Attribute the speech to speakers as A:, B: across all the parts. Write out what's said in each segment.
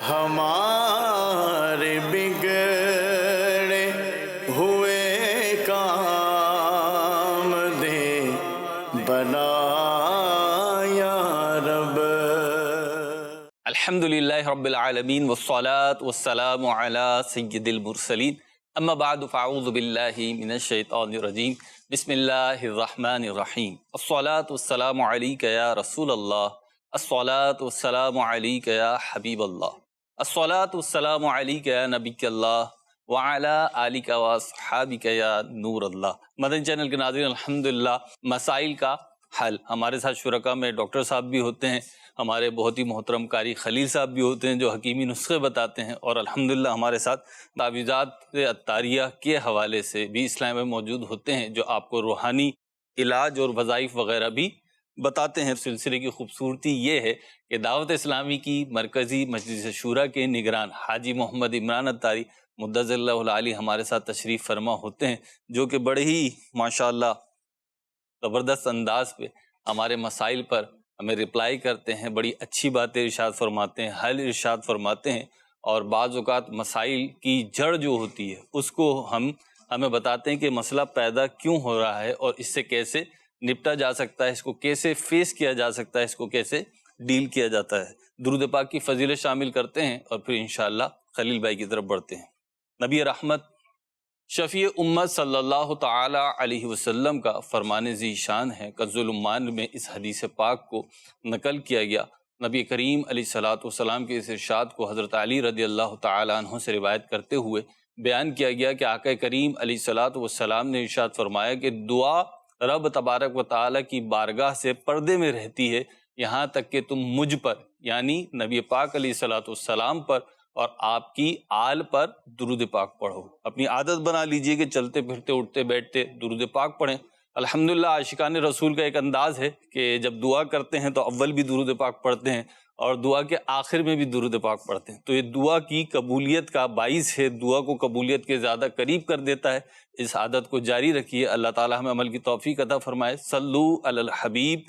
A: ہمارے بگڑے ہوئے کام دے بنا یا رب۔
B: الحمدللہ رب العالمین والصلاة والسلام علی سید المرسلین، اما بعد فاعوذ باللہ من الشیطان الرجیم، بسم اللہ الرحمن الرحیم۔ الصلاة والسلام علیک یا رسول اللہ، الصلاة والسلام علیک یا حبیب اللہ، الصلاة والسلام علیک یا نبی اللہ وعلی آلک و اصحابک یا نور اللہ۔ مدنی چینل کے ناظرین، الحمدللہ مسائل کا حل، ہمارے ساتھ شرکا میں ڈاکٹر صاحب بھی ہوتے ہیں، ہمارے بہت ہی محترم قاری خلیل صاحب بھی ہوتے ہیں جو حکیمی نسخے بتاتے ہیں، اور الحمدللہ ہمارے ساتھ تعویذات عطاریہ کے حوالے سے بھی اسلام میں موجود ہوتے ہیں جو آپ کو روحانی علاج اور وظائف وغیرہ بھی بتاتے ہیں۔ سلسلے کی خوبصورتی یہ ہے کہ دعوت اسلامی کی مرکزی مجلس شورا کے نگران حاجی محمد عمران عطاری مدظر اللہ العالی ہمارے ساتھ تشریف فرما ہوتے ہیں، جو کہ بڑے ہی ماشاءاللہ زبردست انداز پہ ہمارے مسائل پر ہمیں رپلائی کرتے ہیں، بڑی اچھی باتیں ارشاد فرماتے ہیں، حل ارشاد فرماتے ہیں، اور بعض اوقات مسائل کی جڑ جو ہوتی ہے اس کو ہمیں بتاتے ہیں کہ مسئلہ پیدا کیوں ہو رہا ہے اور اس سے کیسے نپٹا جا سکتا ہے، اس کو کیسے فیس کیا جا سکتا ہے، اس کو کیسے ڈیل کیا جاتا ہے۔ درود پاک کی فضیلت شامل کرتے ہیں اور پھر انشاءاللہ خلیل بھائی کی طرف بڑھتے ہیں۔ نبی رحمت شفیع امت صلی اللہ تعالی علیہ وسلم کا فرمان ذی شان ہے، کنز الایمان میں اس حدیث پاک کو نقل کیا گیا۔ نبی کریم علیہ الصلوۃ والسلام کے اس ارشاد کو حضرت علی رضی اللہ تعالی عنہ سے روایت کرتے ہوئے بیان کیا گیا کہ آقا کریم علیہ الصلوۃ والسلام نے ارشاد فرمایا کہ دعا رب تبارک و تعالی کی بارگاہ سے پردے میں رہتی ہے یہاں تک کہ تم مجھ پر یعنی نبی پاک علیہ الصلوۃ والسلام پر اور آپ کی آل پر درود پاک پڑھو۔ اپنی عادت بنا لیجئے کہ چلتے پھرتے اٹھتے بیٹھتے درود پاک پڑھیں۔ الحمدللہ عاشقان رسول کا ایک انداز ہے کہ جب دعا کرتے ہیں تو اول بھی درود پاک پڑھتے ہیں اور دعا کے آخر میں بھی درود پاک پڑھتے ہیں، تو یہ دعا کی قبولیت کا باعث ہے، دعا کو قبولیت کے زیادہ قریب کر دیتا ہے۔ اس عادت کو جاری رکھیے، اللہ تعالی ہمیں عمل کی توفیق عطا فرمائے۔ صلو علی الحبیب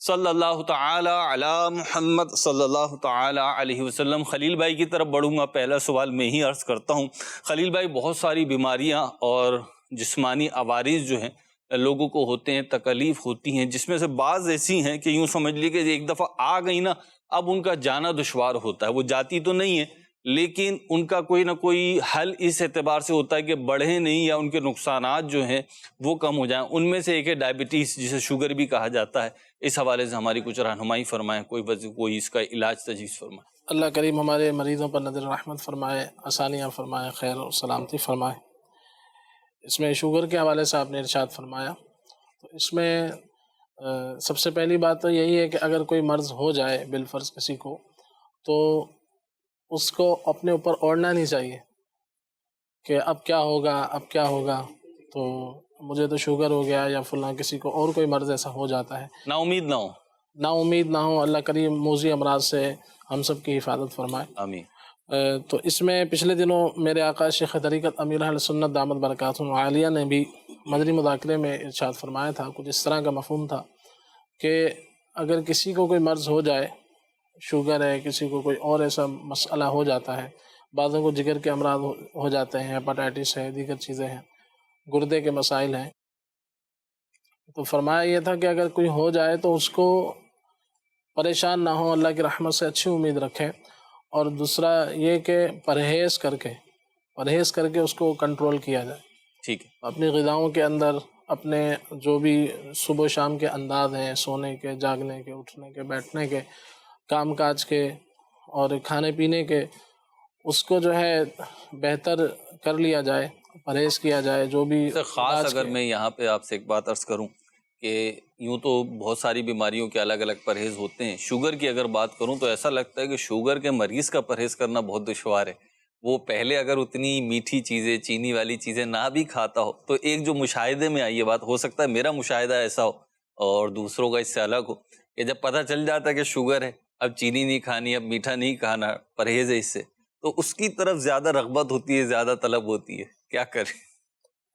B: صلی اللہ تعالی علی محمد صلی اللہ تعالی علیہ وسلم۔ خلیل بھائی کی طرف بڑھوں گا، پہلا سوال میں ہی عرض کرتا ہوں۔ خلیل بھائی، بہت ساری بیماریاں اور جسمانی عوارض جو ہیں لوگوں کو ہوتے ہیں، تکلیف ہوتی ہیں، جس میں سے بعض ایسی ہیں کہ یوں سمجھ لیے کہ ایک دفعہ آ گئی نا، اب ان کا جانا دشوار ہوتا ہے۔ وہ جاتی تو نہیں ہے لیکن ان کا کوئی نہ کوئی حل اس اعتبار سے ہوتا ہے کہ بڑھے نہیں یا ان کے نقصانات جو ہیں وہ کم ہو جائیں۔ ان میں سے ایک ہے ڈائبٹیز، جسے شوگر بھی کہا جاتا ہے۔ اس حوالے سے ہماری کچھ رہنمائی فرمائیں، کوئی اس کا علاج تجویز فرمائیں۔
C: اللہ کریم ہمارے مریضوں پر نظر رحمت فرمائے، آسانیاں فرمائے، خیر و سلامتی فرمائے۔ اس میں شوگر کے حوالے سے آپ نے ارشاد فرمایا، تو اس میں سب سے پہلی بات تو یہی ہے کہ اگر کوئی مرض ہو جائے بالفرض کسی کو، تو اس کو اپنے اوپر اوڑھنا نہیں چاہیے کہ اب کیا ہوگا، اب کیا ہوگا، تو مجھے تو شوگر ہو گیا یا فلاں کسی کو اور کوئی مرض ایسا ہو جاتا ہے۔
B: نا امید نہ ہو،
C: نا امید نہ ہو، اللہ کریم موذی امراض سے ہم سب کی حفاظت فرمائے،
B: آمین۔
C: تو اس میں پچھلے دنوں میرے آقا شیخ طریقت امیر اہل سنت دامت برکاتہم العالیہ نے بھی مدنی مذاکرے میں ارشاد فرمایا تھا، کچھ اس طرح کا مفہوم تھا کہ اگر کسی کو کوئی مرض ہو جائے، شوگر ہے، کسی کو کوئی اور ایسا مسئلہ ہو جاتا ہے، بعضوں کو جگر کے امراض ہو جاتے ہیں، ہیپاٹائٹس ہے، دیگر چیزیں ہیں، گردے کے مسائل ہیں، تو فرمایا یہ تھا کہ اگر کوئی ہو جائے تو اس کو پریشان نہ ہو، اللہ کی رحمت سے اچھی امید رکھیں، اور دوسرا یہ کہ پرہیز کر کے اس کو کنٹرول کیا جائے۔
B: ٹھیک ہے۔
C: اپنی غذاؤں کے اندر اپنے جو بھی صبح و شام کے انداز ہیں، سونے کے، جاگنے کے، اٹھنے کے، بیٹھنے کے، کام کاج کے اور کھانے پینے کے، اس کو جو ہے بہتر کر لیا جائے، پرہیز کیا جائے، جو بھی
B: خاص اگر میں یہاں پہ آپ سے ایک بات عرض کروں کہ یوں تو بہت ساری بیماریوں کے الگ الگ پرہیز ہوتے ہیں، شوگر کی اگر بات کروں تو ایسا لگتا ہے کہ شوگر کے مریض کا پرہیز کرنا بہت دشوار ہے۔ وہ پہلے اگر اتنی میٹھی چیزیں، چینی والی چیزیں نہ بھی کھاتا ہو تو ایک جو مشاہدے میں آئی یہ بات، ہو سکتا ہے میرا مشاہدہ ایسا ہو اور دوسروں کا اس سے الگ ہو، کہ جب پتہ چل جاتا ہے کہ شوگر ہے، اب چینی نہیں کھانی، اب میٹھا نہیں کھانا، پرہیز ہے اس سے، تو اس کی طرف زیادہ رغبت ہوتی ہے، زیادہ طلب ہوتی ہے، کیا کریں؟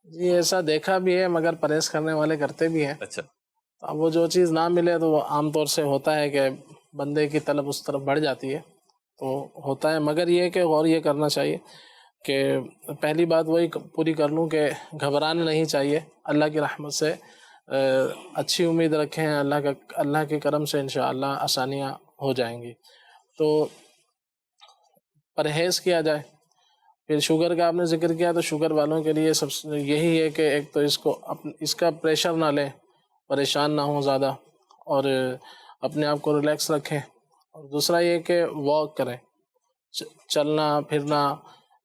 C: جی ایسا دیکھا بھی ہے، مگر پرہیز کرنے والے کرتے بھی ہیں۔
B: اچھا،
C: اب وہ جو چیز نہ ملے تو وہ عام طور سے ہوتا ہے کہ بندے کی طلب اس طرف بڑھ جاتی ہے، تو ہوتا ہے، مگر یہ کہ غور یہ کرنا چاہیے کہ پہلی بات وہی پوری کر لوں کہ گھبرانا نہیں چاہیے، اللہ کی رحمت سے اچھی امید رکھیں، اللہ کے کرم سے انشاءاللہ آسانیاں ہو جائیں گی۔ تو پرہیز کیا جائے۔ پھر شوگر کا آپ نے ذکر کیا، تو شوگر والوں کے لیے سب سے یہی ہے کہ ایک تو اس کا پریشر نہ لیں، پریشان نہ ہوں زیادہ، اور اپنے آپ کو ریلیکس رکھیں، اور دوسرا یہ کہ واک کریں، چلنا پھرنا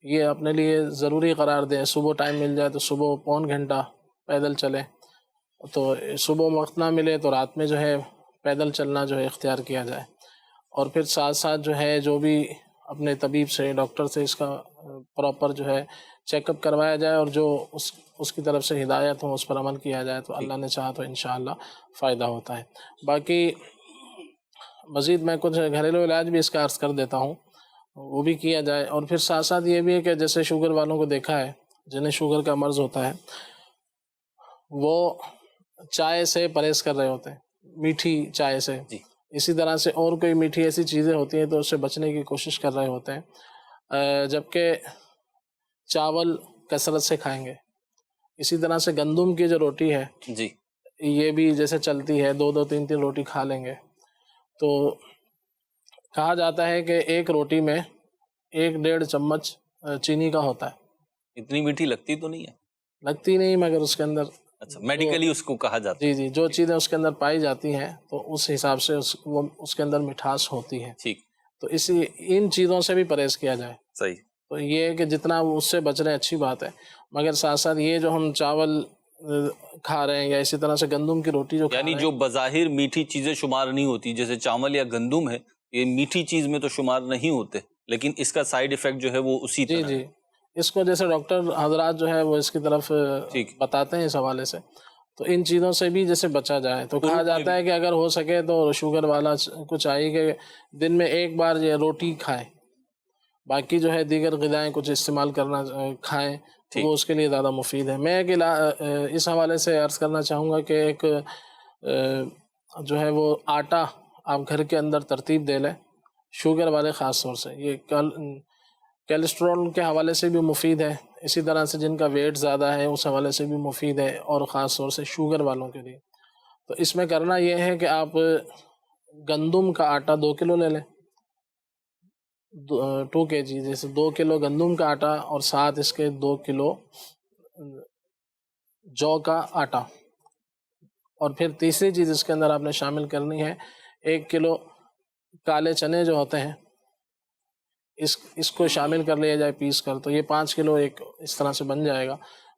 C: یہ اپنے لیے ضروری قرار دیں۔ صبح ٹائم مل جائے تو صبح پون گھنٹہ پیدل چلیں، تو صبح وقت نہ ملے تو رات میں جو ہے پیدل چلنا جو ہے اختیار کیا جائے، اور پھر ساتھ ساتھ جو ہے جو بھی اپنے طبیب سے، ڈاکٹر سے اس کا پراپر جو ہے چیک اپ کروایا جائے، اور جو اس کی طرف سے ہدایت ہوں اس پر عمل کیا جائے، تو اللہ نے چاہا تو انشاءاللہ فائدہ ہوتا ہے۔ باقی مزید میں کچھ گھریلو علاج بھی اس کا عرض کر دیتا ہوں، وہ بھی کیا جائے۔ اور پھر ساتھ ساتھ یہ بھی ہے کہ جیسے شوگر والوں کو دیکھا ہے، جنہیں شوگر کا مرض ہوتا ہے، وہ چائے سے پرہیز کر رہے ہوتے ہیں، میٹھی چائے سے، اسی طرح سے اور کوئی میٹھی ایسی چیزیں ہوتی ہیں تو اس سے بچنے کی کوشش کر رہے ہوتے ہیں، جبکہ چاول کثرت سے کھائیں گے۔ اسی طرح سے گندم کی جو روٹی ہے یہ بھی جیسے چلتی ہے، 2 3 روٹی کھا لیں گے، تو کہا جاتا ہے کہ ایک روٹی میں 1.5 چمچ چینی کا ہوتا ہے۔
B: اتنی میٹھی لگتی تو نہیں ہے؟
C: لگتی نہیں، مگر اس کے اندر
B: اچھا میڈیکلی اس کو کہا جاتا ہے۔
C: جی جو چیزیں اس کے اندر پائی جاتی ہیں تو اس حساب سے اس کے اندر مٹھاس ہوتی ہے،
B: ٹھیک،
C: تو ان چیزوں سے بھی پرہیز کیا جائے۔
B: صحیح۔
C: تو یہ ہے کہ جتنا اس سے بچ رہے ہیں اچھی بات ہے، مگر ساتھ ساتھ یہ جو ہم چاول کھا رہے ہیں یا اسی طرح سے گندم کی روٹی جو کھا
B: یعنی
C: رہے
B: جو
C: ہیں،
B: بظاہر میٹھی چیزیں شمار نہیں ہوتی، جیسے چاول یا گندم ہے، یہ میٹھی چیز میں تو شمار نہیں ہوتے، لیکن اس کا سائیڈ ایفیکٹ جو ہے وہ اسی طرح ہے۔
C: اس کو جیسے ڈاکٹر حضرات جو ہے وہ اس کی طرف بتاتے ہیں اس حوالے سے، تو ان چیزوں سے بھی جیسے بچا جائے۔ تو کہا جاتا ہے کہ اگر ہو سکے تو شوگر والا کو چاہیے کہ دن میں 1 بار یہ روٹی کھائیں، باقی جو ہے دیگر غذائیں کچھ استعمال کرنا کھائیں، تو وہ اس کے لیے زیادہ مفید ہے۔ میں اس حوالے سے عرض کرنا چاہوں گا کہ ایک جو ہے وہ آٹا آپ گھر کے اندر ترتیب دے لیں، شوگر والے خاص طور سے، یہ کیلسٹرول کے حوالے سے بھی مفید ہے، اسی طرح سے جن کا ویٹ زیادہ ہے اس حوالے سے بھی مفید ہے، اور خاص طور سے شوگر والوں کے لیے۔ تو اس میں کرنا یہ ہے کہ آپ گندم کا آٹا 2 کلو لے لیں، 2 kg، جیسے 2 کلو گندم کا آٹا، اور ساتھ اس کے 2 کلو جو کا آٹا، اور پھر تیسری چیز اس کے اندر آپ نے شامل کرنی ہے 1 کلو کالے چنے جو ہوتے ہیں، اس کو شامل کر لیا جائے پیس کر، تو یہ 5 کلو ایک اس طرح سے بن جائے گا۔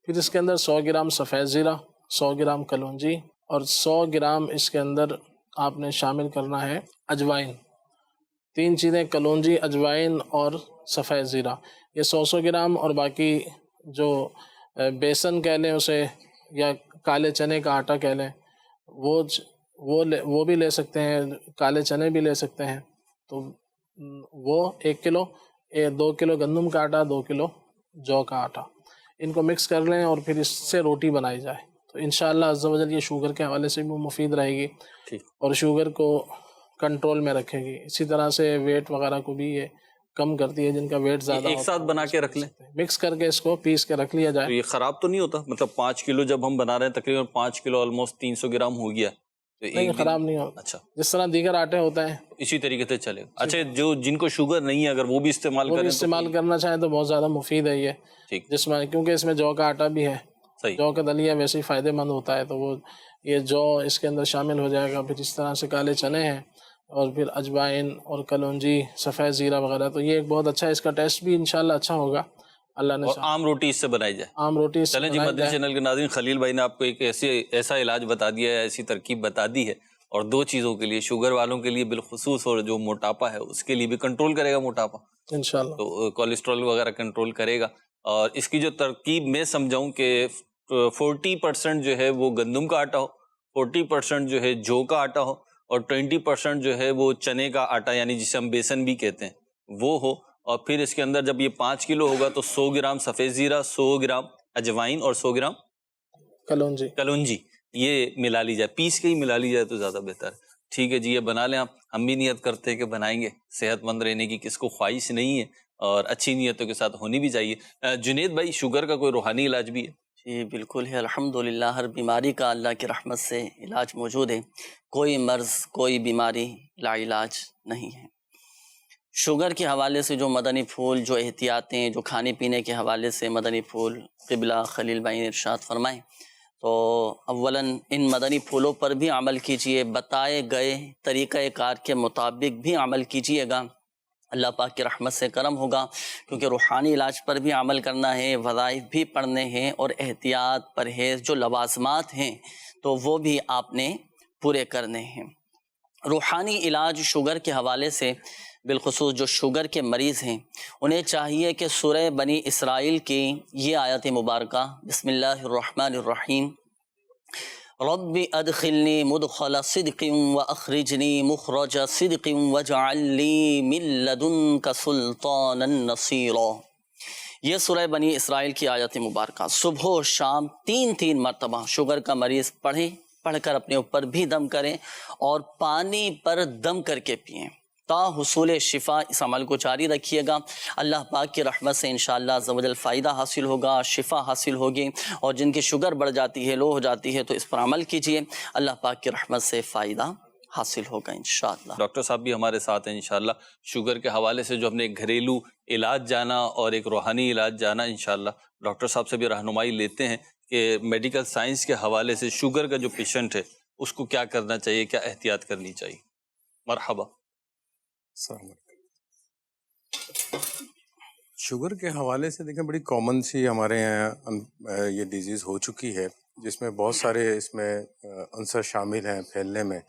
C: پھر اس کے اندر 100 گرام سفید زیرہ، 100 گرام کلونجی، اور 100 گرام اس کے اندر آپ نے شامل کرنا ہے اجوائن۔ 3 چیزیں، کلونجی، اجوائن اور سفید زیرہ، یہ 100 گرام، اور باقی جو بیسن کہہ لیں اسے، یا کالے چنے کا آٹا کہہ لیں، وہ بھی لے سکتے ہیں، کالے چنے بھی لے سکتے ہیں، تو وہ 1 کلو، 2 کلو گندم کا آٹا، 2 کلو جو کا آٹا، ان کو مکس کر لیں اور پھر اس سے روٹی بنائی جائے، تو انشاءاللہ عز و جل یہ شوگر کے حوالے سے بھی مفید رہے گی اور شوگر کو کنٹرول میں رکھے گی۔ اسی طرح سے ویٹ وغیرہ کو بھی یہ کم کرتی ہے، جن کا ویٹ زیادہ
B: ایک ساتھ بنا کے رکھ لیں،
C: مکس کر کے اس کو پیس کے رکھ لیا جائے۔
B: تو یہ خراب تو نہیں ہوتا؟ مطلب 5 کلو جب ہم بنا رہے ہیں، تقریباً 5 کلو آلموسٹ 300 گرام ہو گیا، تو
C: نہیں، خراب نہیں ہوتا،
B: اچھا
C: جس طرح دیگر آٹے ہوتے ہیں
B: اسی طریقے سے چلے گا۔ اچھا، جن کو شوگر نہیں ہے اگر وہ بھی استعمال
C: وہ بھی
B: کریں
C: استعمال کرنا چاہیں تو بہت زیادہ مفید ہے یہ، جس میں کیونکہ اس میں جو کا آٹا بھی ہے، جو کا دلیا ویسے ہی فائدہ مند ہوتا ہے، تو وہ یہ جو اس کے اندر شامل ہو جائے گا۔ پھر اس طرح سے کالے چنے ہیں، اور پھر اجوائن اور کلونجی، سفید زیرہ وغیرہ، تو یہ ایک بہت اچھا، اس کا ٹیسٹ بھی انشاءاللہ اچھا ہوگا اللہ نے چاہا۔
B: عام روٹی اس سے بنائی جائے،
C: عام روٹی
B: چلیں جی۔ مدنی چینل کے ناظرین، خلیل بھائی نے آپ کو ایک ایسا علاج بتا دیا ہے، ایسی ترکیب بتا دی ہے، اور 2 چیزوں کے لیے، شوگر والوں کے لیے بالخصوص، اور جو موٹاپا ہے اس کے لیے بھی کنٹرول کرے گا موٹاپا
C: انشاءاللہ،
B: تو کولیسٹرول وغیرہ کنٹرول کرے گا۔ اور اس کی جو ترکیب میں سمجھاؤں کہ 40% جو ہے وہ گندم کا آٹا ہو، 40% جو ہے جو کا آٹا ہو، اور 20% جو ہے وہ چنے کا آٹا، یعنی جسے ہم بیسن بھی کہتے ہیں، وہ ہو۔ اور پھر اس کے اندر جب یہ 5 کلو ہوگا تو 100 گرام سفید زیرہ، 100 گرام اجوائن اور 100 گرام کلونجی یہ ملا لی جائے، پیس کے ہی ملا لی جائے تو زیادہ بہتر ہے۔ ٹھیک ہے جی یہ بنا لیں آپ، ہم بھی نیت کرتے ہیں کہ بنائیں گے، صحت مند رہنے کی کس کو خواہش نہیں ہے، اور اچھی نیتوں کے ساتھ ہونی بھی چاہیے۔ جنید بھائی، شوگر کا کوئی روحانی علاج بھی ہے؟
D: جی بالکل ہے، الحمدللہ ہر بیماری کا اللہ کی رحمت سے علاج موجود ہے، کوئی مرض کوئی بیماری لا علاج نہیں ہے۔ شوگر کے حوالے سے جو مدنی پھول، جو احتیاطیں، جو کھانے پینے کے حوالے سے مدنی پھول قبلہ خلیل بھائی نے ارشاد فرمائیں، تو اولاً ان مدنی پھولوں پر بھی عمل کیجئے، بتائے گئے طریقہ کار کے مطابق بھی عمل کیجئے گا، اللہ پاک کی رحمت سے کرم ہوگا، کیونکہ روحانی علاج پر بھی عمل کرنا ہے، وظائف بھی پڑھنے ہیں، اور احتیاط پرہیز جو لوازمات ہیں تو وہ بھی آپ نے پورے کرنے ہیں۔ روحانی علاج شوگر کے حوالے سے، بالخصوص جو شوگر کے مریض ہیں، انہیں چاہیے کہ سورہ بنی اسرائیل کی یہ آیت مبارکہ، بسم اللہ الرحمن الرحیم، رب ادخلنی مدخل صدق واخرجنی مخرج صدق واجعل لی من لدنک سلطانا نصیرا، یہ سورہ بنی اسرائیل کی آیت مبارکہ صبح و شام 3 مرتبہ شوگر کا مریض پڑھ کر اپنے اوپر بھی دم کریں، اور پانی پر دم کر کے پئیں تا حصول شفا۔ اس عمل کو جاری رکھیے گا، اللہ پاک کی رحمت سے انشاءاللہ عز و جل فائدہ حاصل ہوگا، شفا حاصل ہوگی، اور جن کی شوگر بڑھ جاتی ہے، لو ہو جاتی ہے، تو اس پر عمل کیجئے، اللہ پاک کی رحمت سے فائدہ حاصل ہوگا انشاءاللہ۔
B: ڈاکٹر صاحب بھی ہمارے ساتھ ہیں انشاءاللہ۔ شوگر کے حوالے سے جو ہم نے ایک گھریلو علاج جانا اور ایک روحانی علاج جانا، انشاءاللہ ڈاکٹر صاحب سے بھی رہنمائی لیتے ہیں کہ میڈیکل سائنس کے حوالے سے شوگر کا جو پیشنٹ ہے اس کو کیا کرنا چاہیے، کیا احتیاط کرنی چاہیے۔ مرحبا۔
E: السلام علیکم۔ شوگر کے حوالے سے دیکھیں بڑی کامن سی ہمارے یہاں یہ ڈیزیز ہو چکی ہے، جس میں بہت سارے اس میں عنصر شامل ہیں پھیلنے میں۔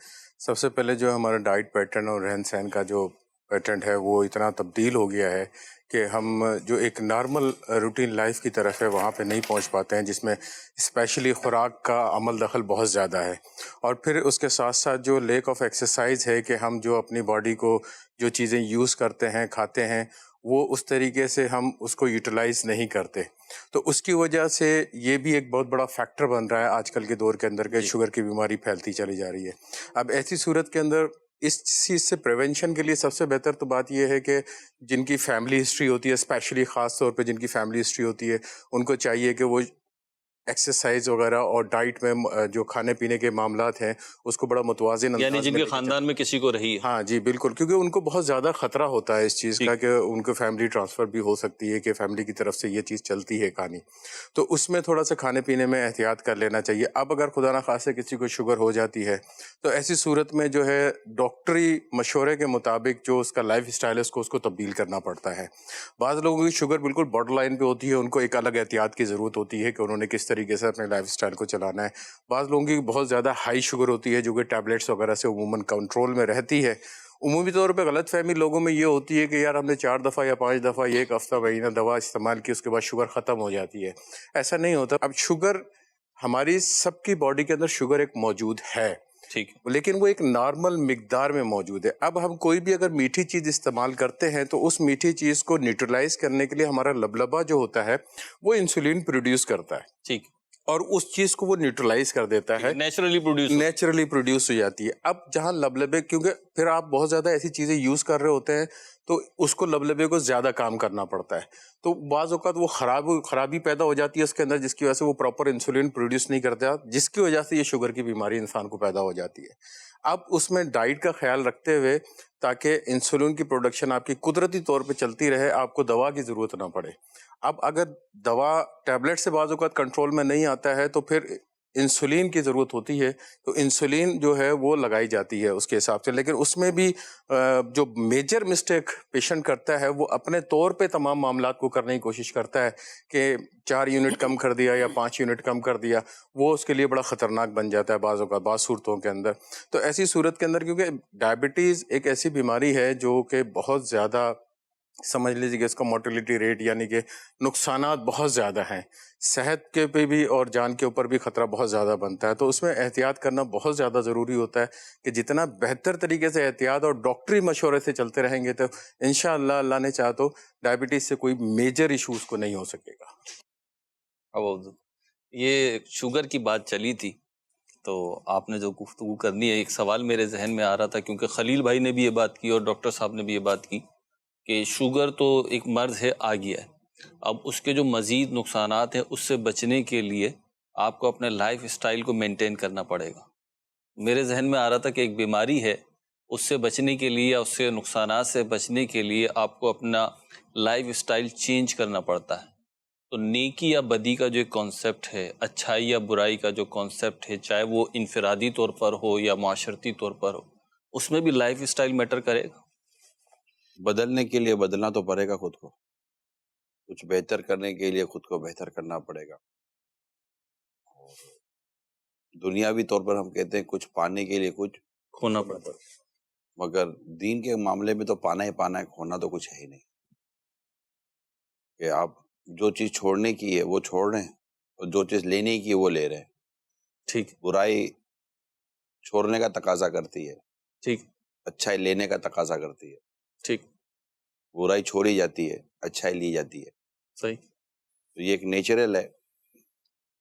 E: سب سے پہلے جو ہمارا ڈائٹ پیٹرن اور رہن سہن کا جو پیٹرن ہے وہ اتنا تبدیل ہو گیا ہے کہ ہم جو ایک نارمل روٹین لائف کی طرف ہے وہاں پہ نہیں پہنچ پاتے ہیں، جس میں اسپیشلی خوراک کا عمل دخل بہت زیادہ ہے، اور پھر اس کے ساتھ ساتھ جو لیک آف ایکسرسائز ہے کہ ہم جو اپنی باڈی کو جو چیزیں یوز کرتے ہیں، کھاتے ہیں، وہ اس طریقے سے ہم اس کو یوٹیلائز نہیں کرتے، تو اس کی وجہ سے یہ بھی ایک بہت بڑا فیکٹر بن رہا ہے آج کل کے دور کے اندر کہ شوگر کی بیماری پھیلتی چلی جا رہی ہے۔ اب ایسی صورت کے اندر اس چیز سے پریونشن کے لیے سب سے بہتر تو بات یہ ہے کہ جن کی فیملی ہسٹری ہوتی ہے، اسپیشلی خاص طور پہ جن کی فیملی ہسٹری ہوتی ہے، ان کو چاہیے کہ وہ ایکسرسائز وغیرہ اور ڈائٹ میں جو کھانے پینے کے معاملات ہیں اس کو بڑا متوازن
B: یعنی
E: انداز
B: جن
E: میں
B: کے
E: لے کے
B: خاندان میں کسی کو رہی ہے۔
E: ہاں جی بالکل، کیونکہ ان کو بہت زیادہ خطرہ ہوتا ہے اس چیز کا کہ ان کو فیملی ٹرانسفر بھی ہو سکتی ہے، کہ فیملی کی طرف سے یہ چیز چلتی ہے کہانی، تو اس میں تھوڑا سا کھانے پینے میں احتیاط کر لینا چاہیے۔ اب اگر خدا نخواستہ کسی کو شوگر ہو جاتی ہے تو ایسی صورت میں جو ہے ڈاکٹری مشورے کے مطابق جو اس کا لائف اسٹائل ہے اس کو تبدیل کرنا پڑتا ہے۔ بعض لوگوں کی شوگر بالکل بارڈر لائن پہ ہوتی ہے، ان کو ایک الگ احتیاط کی ضرورت ہوتی ہے کہ انہوں نے کس طریقے سے اپنے لائف اسٹائل کو چلانا ہے۔ بعض لوگوں کی بہت زیادہ ہائی شوگر ہوتی ہے جو کہ ٹیبلٹس وغیرہ سے عموماً کنٹرول میں رہتی ہے۔ عمومی طور پہ غلط فہمی لوگوں میں یہ ہوتی ہے کہ یار ہم نے 4 دفعہ یا 5 دفعہ یا 1 ہفتہ مہینہ دوا استعمال کی، اس کے بعد شوگر ختم ہو جاتی ہے۔ ایسا نہیں ہوتا۔ اب شوگر ہماری سب کی باڈی کے اندر شوگر ایک موجود ہے،
B: ٹھیک،
E: لیکن وہ ایک نارمل مقدار میں موجود ہے۔ اب ہم کوئی بھی اگر میٹھی چیز استعمال کرتے ہیں تو اس میٹھی چیز کو نیوٹرلائز کرنے کے لیے ہمارا لبلبا جو ہوتا ہے وہ انسولین پروڈیوس کرتا ہے،
B: ٹھیک،
E: اور اس چیز کو وہ نیوٹرلائز کر دیتا ہے، نیچرلی پروڈیوس ہو جاتی ہے۔ اب جہاں لبلبے، کیونکہ پھر آپ بہت زیادہ ایسی چیزیں یوز کر رہے ہوتے ہیں تو اس کو لبلبے کو زیادہ کام کرنا پڑتا ہے، تو بعض اوقات وہ خرابی پیدا ہو جاتی ہے اس کے اندر، جس کی وجہ سے وہ پراپر انسولین پروڈیوس نہیں کرتا، جس کی وجہ سے یہ شوگر کی بیماری انسان کو پیدا ہو جاتی ہے۔ اب اس میں ڈائٹ کا خیال رکھتے ہوئے تاکہ انسولین کی پروڈکشن آپ کی قدرتی طور پہ چلتی رہے، آپ کو دوا کی ضرورت نہ پڑے۔ اب اگر دوا ٹیبلٹ سے بعض اوقات کنٹرول میں نہیں آتا ہے تو پھر انسولین کی ضرورت ہوتی ہے، تو انسولین جو ہے وہ لگائی جاتی ہے اس کے حساب سے، لیکن اس میں بھی جو میجر مسٹیک پیشنٹ کرتا ہے وہ اپنے طور پہ تمام معاملات کو کرنے کی کوشش کرتا ہے کہ 4 یونٹ کم کر دیا یا 5 یونٹ کم کر دیا، وہ اس کے لیے بڑا خطرناک بن جاتا ہے بعض اوقات، بعض صورتوں کے اندر۔ تو ایسی صورت کے اندر، کیونکہ ڈائبٹیز ایک ایسی بیماری ہے جو کہ بہت زیادہ، سمجھ لیجیے کہ اس کا موٹیلٹی ریٹ یعنی کہ نقصانات بہت زیادہ ہیں، صحت کے پہ بھی اور جان کے اوپر بھی خطرہ بہت زیادہ بنتا ہے، تو اس میں احتیاط کرنا بہت زیادہ ضروری ہوتا ہے کہ جتنا بہتر طریقے سے احتیاط اور ڈاکٹری مشورے سے چلتے رہیں گے تو انشاءاللہ اللہ نے چاہا تو ڈائبٹیز سے کوئی میجر ایشوز کو نہیں ہو سکے گا۔
B: یہ شوگر کی بات چلی تھی، تو آپ نے جو گفتگو کرنی ہے، ایک سوال میرے ذہن میں آ رہا تھا، کیونکہ خلیل بھائی نے بھی یہ بات کی اور ڈاکٹر صاحب نے بھی یہ بات کی کہ شوگر تو ایک مرض ہے، آ گیا ہے، اب اس کے جو مزید نقصانات ہیں اس سے بچنے کے لیے آپ کو اپنے لائف اسٹائل کو مینٹین کرنا پڑے گا۔ میرے ذہن میں آ رہا تھا کہ ایک بیماری ہے، اس سے بچنے کے لیے، اس سے نقصانات سے بچنے کے لیے آپ کو اپنا لائف اسٹائل چینج کرنا پڑتا ہے۔ تو نیکی یا بدی کا جو ایک کانسیپٹ ہے، اچھائی یا برائی کا جو کانسیپٹ ہے، چاہے وہ انفرادی طور پر ہو یا معاشرتی طور پر ہو، اس میں بھی لائف اسٹائل میٹر کرے گا؟
F: بدلنے کے لیے بدلنا تو پڑے گا خود کو، کچھ بہتر کرنے کے لیے خود کو بہتر کرنا پڑے گا۔ اور دنیاوی طور پر ہم کہتے ہیں کچھ پانے کے لیے کچھ
B: کھونا پڑتا ہے،
F: مگر دین کے معاملے میں تو پانا ہی پانا ہے، کھونا تو کچھ ہے ہی نہیں۔ کہ آپ جو چیز چھوڑنے کی ہے وہ چھوڑ رہے ہیں، اور جو چیز لینے کی ہے وہ لے رہے ہیں۔
B: ٹھیک
F: برائی چھوڑنے کا تقاضا کرتی ہے،
B: ٹھیک
F: اچھائی لینے کا تقاضا کرتی ہے۔
B: ٹھیک،
F: برائی چھوڑی جاتی ہے، اچھائی لی جاتی ہے،
B: صحیح،
F: تو یہ ایک نیچرل ہے۔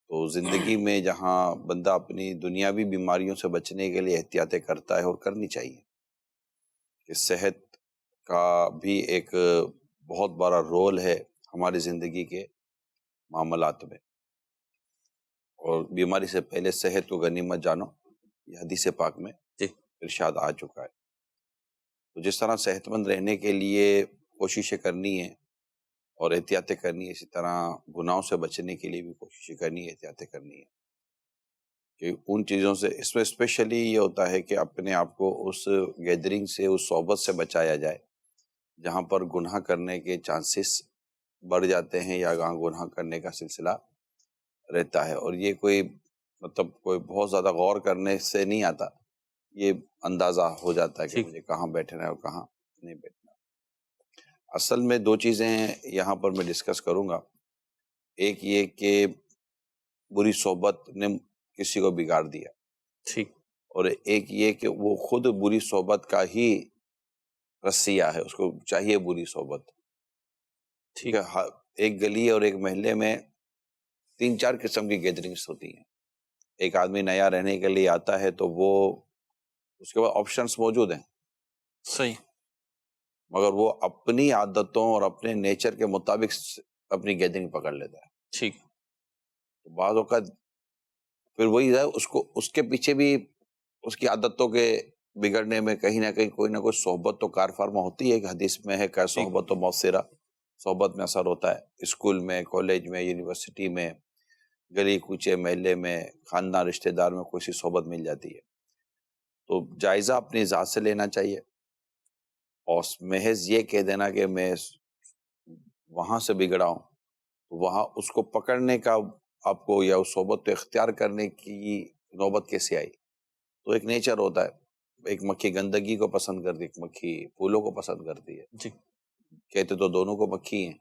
F: تو زندگی میں جہاں بندہ اپنی دنیاوی بیماریوں سے بچنے کے لیے احتیاطیں کرتا ہے، اور کرنی چاہیے، کہ صحت کا بھی ایک بہت بڑا رول ہے ہماری زندگی کے معاملات میں، اور بیماری سے پہلے صحت کو غنیمت جانو، یہ حدیث پاک میں
B: جی،
F: ارشاد آ چکا ہے۔ تو جس طرح صحت مند رہنے کے لیے کوششیں کرنی ہے اور احتیاطیں کرنی ہے، اسی طرح گناہوں سے بچنے کے لیے بھی کوششیں کرنی ہے، احتیاطیں کرنی ہے، کہ ان چیزوں سے، اس میں اسپیشلی یہ ہوتا ہے کہ اپنے آپ کو اس گیدرنگ سے، اس صحبت سے بچایا جائے جہاں پر گناہ کرنے کے چانسز بڑھ جاتے ہیں یا گناہ کرنے کا سلسلہ رہتا ہے۔ اور یہ کوئی کوئی بہت زیادہ غور کرنے سے نہیں آتا، یہ اندازہ ہو جاتا ہے کہ مجھے کہاں بیٹھنا ہے اور کہاں نہیں بیٹھنا۔ اصل میں دو چیزیں یہاں پر میں ڈسکس کروں گا، ایک یہ کہ بری صحبت نے کسی کو بگاڑ دیا،
B: ٹھیک،
F: اور ایک یہ کہ وہ خود بری صحبت کا ہی رسیہ ہے، اس کو چاہیے بری صحبت۔
B: ٹھیک،
F: ایک گلی اور ایک محلے میں 3-4 قسم کی گیدرنگز ہوتی ہیں۔ ایک آدمی نیا رہنے کے لیے آتا ہے تو وہ، اس کے بعد آپشنز موجود ہیں،
B: صحیح،
F: مگر وہ اپنی عادتوں اور اپنے نیچر کے مطابق اپنی گیدرنگ پکڑ لیتا ہے۔
B: ٹھیک،
F: تو بعض اوقات پھر وہی ہے، اس کو اس کے پیچھے بھی اس کی عادتوں کے بگڑنے میں کہیں نہ کہیں کوئی نہ کوئی صحبت تو کار فرما ہوتی ہے، کہ حدیث میں ہے کہ صحبت و مؤثرہ، صحبت میں اثر ہوتا ہے۔ اسکول میں، کالج میں، یونیورسٹی میں، گلی کوچے محلے میں، خاندان رشتہ دار میں کوئی سی صحبت مل جاتی ہے، تو جائزہ اپنی ذات سے لینا چاہیے، اور محض یہ کہہ دینا کہ میں وہاں سے بگڑا ہوں، وہاں اس کو پکڑنے کا آپ کو، یا اس صحبت کو اختیار کرنے کی نوبت کیسے آئی؟ تو ایک نیچر ہوتا ہے، ایک مکھی گندگی کو پسند کرتی ہے، ایک مکھی پھولوں کو پسند کرتی ہے،
B: جی،
F: کہتے تو دونوں کو مکھی ہیں۔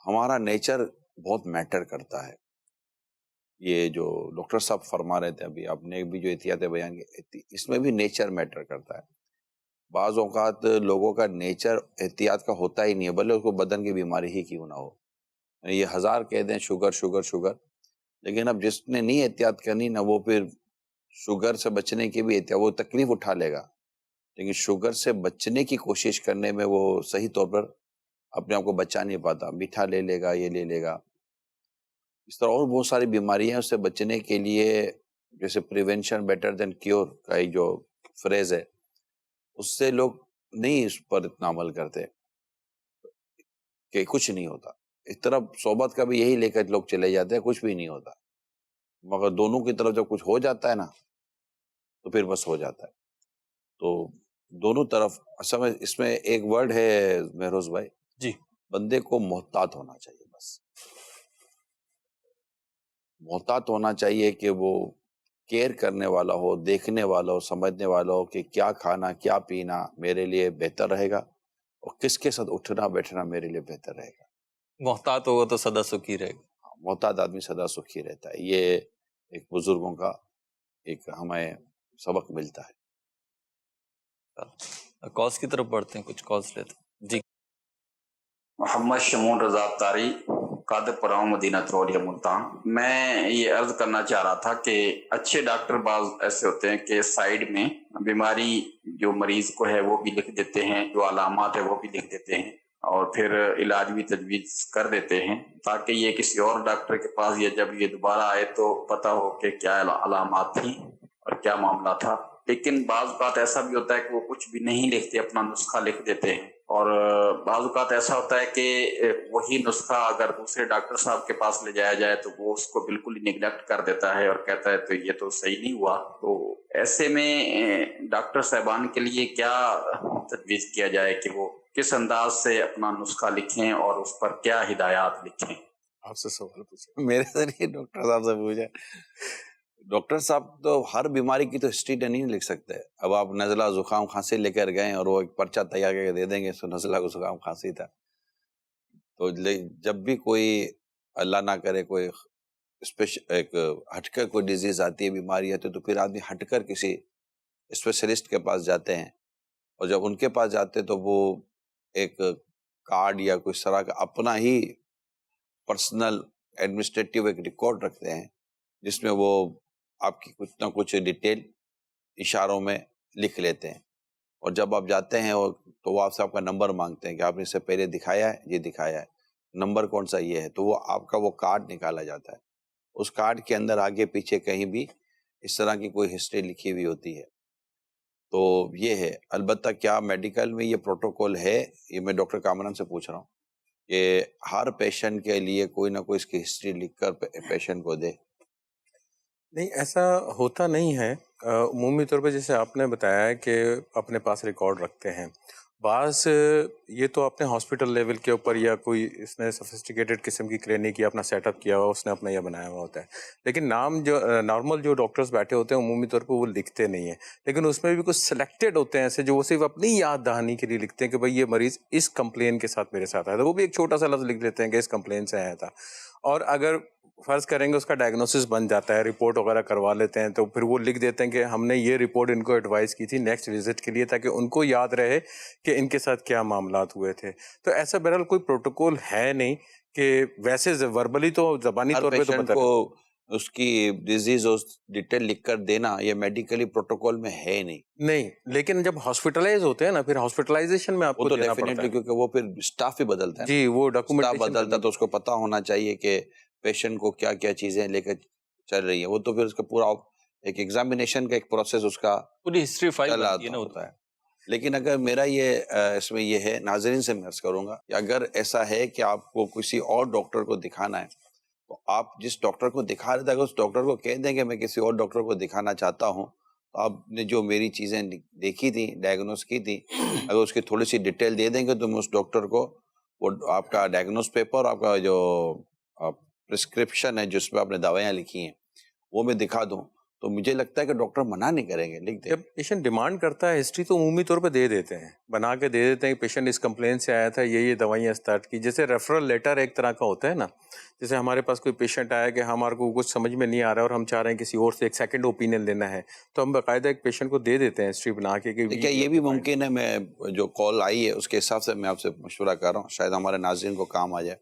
F: ہمارا نیچر بہت میٹر کرتا ہے، یہ جو ڈاکٹر صاحب فرما رہے تھے ابھی، آپ نے بھی جو احتیاطیں بیان کی، اس میں بھی نیچر میٹر کرتا ہے۔ بعض اوقات لوگوں کا نیچر احتیاط کا ہوتا ہی نہیں ہے، بھلے اس کو بدن کی بیماری ہی کیوں نہ ہو، یہ 1000 کہہ دیں شوگر شوگر شوگر، لیکن اب جس نے نہیں احتیاط کرنی نا، وہ پھر شوگر سے بچنے کی بھی احتیاط، وہ تکلیف اٹھا لے گا، لیکن شوگر سے بچنے کی کوشش کرنے میں وہ صحیح طور پر اپنے آپ کو بچا نہیں پاتا، میٹھا لے لے گا، یہ لے لے گا، اس طرح اور بہت ساری بیماریاں ہیں۔ اس سے بچنے کے لیے، جیسے پریونشن بیٹر دین کیور کا یہ جو فریز ہے، اس سے لوگ نہیں اس پر اتنا عمل کرتے کہ کچھ نہیں ہوتا۔ اس طرح صحبت کا بھی یہی لے کر لوگ چلے جاتے ہیں، کچھ بھی نہیں ہوتا، مگر دونوں کی طرف جب کچھ ہو جاتا ہے نا، تو پھر بس ہو جاتا ہے۔ تو دونوں طرف اصل میں اس میں ایک ورڈ ہے مہروز بھائی،
B: جی،
F: بندے کو محتاط ہونا چاہیے، بس محتاط ہونا چاہیے کہ وہ کیئر کرنے والا ہو، دیکھنے والا ہو، سمجھنے والا ہو کہ کیا کھانا، کیا پینا میرے لیے بہتر رہے گا، اور کس کے ساتھ اٹھنا بیٹھنا میرے لیے بہتر رہے گا۔
B: محتاط ہوگا تو سدا سکھی رہے گا۔
F: محتاط آدمی سدا سکھی رہتا ہے، یہ ایک بزرگوں کا ایک ہمیں سبق ملتا ہے۔
B: کاز کی طرف بڑھتے ہیں، کچھ کاز لیتے ہیں۔ جی،
G: محمد شمون رضا تاری قادر پراؤں مدینہ ترولیا ملتان. میں یہ عرض کرنا چاہ رہا تھا کہ اچھے ڈاکٹر بعض ایسے ہوتے ہیں کہ سائیڈ میں بیماری جو مریض کو ہے وہ بھی لکھ دیتے ہیں, جو علامات ہے وہ بھی لکھ دیتے ہیں, اور پھر علاج بھی تجویز کر دیتے ہیں تاکہ یہ کسی اور ڈاکٹر کے پاس یا جب یہ دوبارہ آئے تو پتہ ہو کہ کیا علامات تھیں اور کیا معاملہ تھا. لیکن بعض اوقات ایسا بھی ہوتا ہے کہ وہ کچھ بھی نہیں لکھتے, اپنا نسخہ لکھ دیتے ہیں, اور بعض اوقات ایسا ہوتا ہے کہ وہی نسخہ اگر دوسرے ڈاکٹر صاحب کے پاس لے جایا جائے تو وہ اس کو بالکل ہی نگلیکٹ کر دیتا ہے اور کہتا ہے تو یہ تو صحیح نہیں ہوا. تو ایسے میں ڈاکٹر صاحبان کے لیے کیا تجویز کیا جائے کہ وہ کس انداز سے اپنا نسخہ لکھیں اور اس پر کیا ہدایات لکھیں؟
E: آپ سے سوال پوچھیں.
F: میرے ذریعے ڈاکٹر صاحب سے پوچھا. ڈاکٹر صاحب تو ہر بیماری کی تو ہسٹری نہیں لکھ سکتے. اب آپ نزلہ زکام کھانسی لے کر گئے اور وہ ایک پرچہ تیار کر کے دے دیں گے تو نزلہ زکام کھانسی تھا. تو جب بھی کوئی اللہ نہ کرے کوئی ایک ہٹ کر کوئی ڈیزیز آتی ہے, بیماری آتی ہے, تو پھر آدمی ہٹ کر کسی اسپیشلسٹ کے پاس جاتے ہیں, اور جب ان کے پاس جاتے تو وہ ایک کارڈ یا کوئی طرح کا اپنا ہی پرسنل ایڈمنسٹریٹو ایک ریکارڈ رکھتے ہیں جس میں وہ آپ کی کچھ نہ کچھ ڈیٹیل اشاروں میں لکھ لیتے ہیں. اور جب آپ جاتے ہیں تو وہ آپ سے آپ کا نمبر مانگتے ہیں کہ آپ نے اس سے پہلے دکھایا ہے, یہ دکھایا ہے, نمبر کون سا یہ ہے, تو وہ آپ کا وہ کارڈ نکالا جاتا ہے. اس کارڈ کے اندر آگے پیچھے کہیں بھی اس طرح کی کوئی ہسٹری لکھی ہوئی ہوتی ہے. تو یہ ہے. البتہ کیا میڈیکل میں یہ پروٹوکول ہے, یہ میں ڈاکٹر کامران سے پوچھ رہا ہوں کہ ہر پیشنٹ کے لیے کوئی نہ کوئی اس کی ہسٹری لکھ کر پیشنٹ کو دے؟
E: نہیں, ایسا ہوتا نہیں ہے. عمومی طور پہ جیسے آپ نے بتایا ہے کہ اپنے پاس ریکارڈ رکھتے ہیں, بعض یہ تو اپنے ہاسپٹل لیول کے اوپر یا کوئی اس نے سفسٹیکیٹڈ قسم کی کلینک یا اپنا سیٹ اپ کیا ہوا, اس نے اپنا یہ بنایا ہوا ہوتا ہے. لیکن نارمل جو ڈاکٹرز بیٹھے ہوتے ہیں عمومی طور پہ وہ لکھتے نہیں ہیں, لیکن اس میں بھی کچھ سلیکٹڈ ہوتے ہیں ایسے جو وہ صرف اپنی یاد دہانی کے لیے لکھتے ہیں کہ بھائی یہ مریض اس کمپلین کے ساتھ میرے ساتھ آیا تھا. وہ بھی ایک چھوٹا سا لفظ لکھ لیتے ہیں کہ اس کمپلین سے آیا تھا. اور اگر فرض کریں گے اس کا ڈائگنوسس بن جاتا ہے, رپورٹ وغیرہ کروا لیتے ہیں, تو پھر وہ لکھ دیتے ہیں کہ ہم نے یہ رپورٹ ان کو ایڈوائز کی تھی نیکسٹ وزٹ کے لیے, تاکہ ان کو یاد رہے کہ ان کے ساتھ کیا معاملات ہوئے تھے. تو ایسا بہرحال کوئی پروٹوکول ہے نہیں کہ ویسے وربلی تو زبانی طور پہ تو
F: پتہ کو اس کی ڈیزیز ڈیٹیل لکھ کر دینا یہ میڈیکلی پروٹوکول میں ہے نہیں.
E: لیکن جب ہاسپٹلائز ہوتے ہیں نا, پھر ہاسپٹلائزیشن میں آپ کو دینا پڑتا ہے,
F: کیونکہ وہ پھر اسٹاف بھی بدلتا ہے.
E: جی, وہ
F: ڈاکومنٹیشن بدلتا ہے, تو اس کو پتا ہونا چاہیے کہ پیشنٹ کو کیا کیا چیزیں لے کر چل رہی ہیں. وہ تو پھر اس کا پورا ایک ایگزامینیشن کا ایک پروسیس اس کا
B: پوری ہسٹری فائل
F: ہوتا ہے. لیکن اگر میرا یہ اس میں یہ ہے, ناظرین سے میں عرض کروں گا کہ اگر ایسا ہے کہ آپ کو کسی اور ڈاکٹر کو دکھانا ہے, تو آپ جس ڈاکٹر کو دکھا رہے تھے اگر اس ڈاکٹر کو کہہ دیں کہ میں کسی اور ڈاکٹر کو دکھانا چاہتا ہوں, تو آپ نے جو میری چیزیں دیکھی تھی, ڈائگنوز کی تھی, اگر اس کی تھوڑی سی ڈیٹیل دے دیں گے تو میں اس ڈاکٹر کو وہ آپ کا ڈائگنوز پیپر, آپ کا جو پرسکرپشن ہے جس پہ آپ نے دوائیاں لکھی ہیں, وہ میں دکھا دوں, تو مجھے لگتا ہے کہ ڈاکٹر منع نہیں کریں گے. لکھ دیں.
E: جب پیشنٹ ڈیمانڈ کرتا ہے ہسٹری تو عمومی طور پہ دے دیتے ہیں, بنا کے دے دیتے ہیں کہ پیشنٹ اس کمپلین سے آیا تھا, یہ دوائیاں اسٹارٹ کی. جیسے ریفرل لیٹر ایک طرح کا ہوتا ہے نا, جیسے ہمارے پاس کوئی پیشنٹ آیا کہ ہمارے کو کچھ سمجھ میں نہیں آ رہا ہے اور ہم چاہ رہے ہیں کسی اور سے ایک سیکنڈ اوپینین لینا ہے, تو ہم باقاعدہ ایک پیشنٹ کو دے دیتے ہیں ہسٹری بنا کے.
F: کیا یہ بھی ممکن ہے, میں جو کال آئی ہے اس کے حساب سے میں آپ سے مشورہ کر رہا ہوں, شاید ہمارے ناظرین کو کام آ جائے,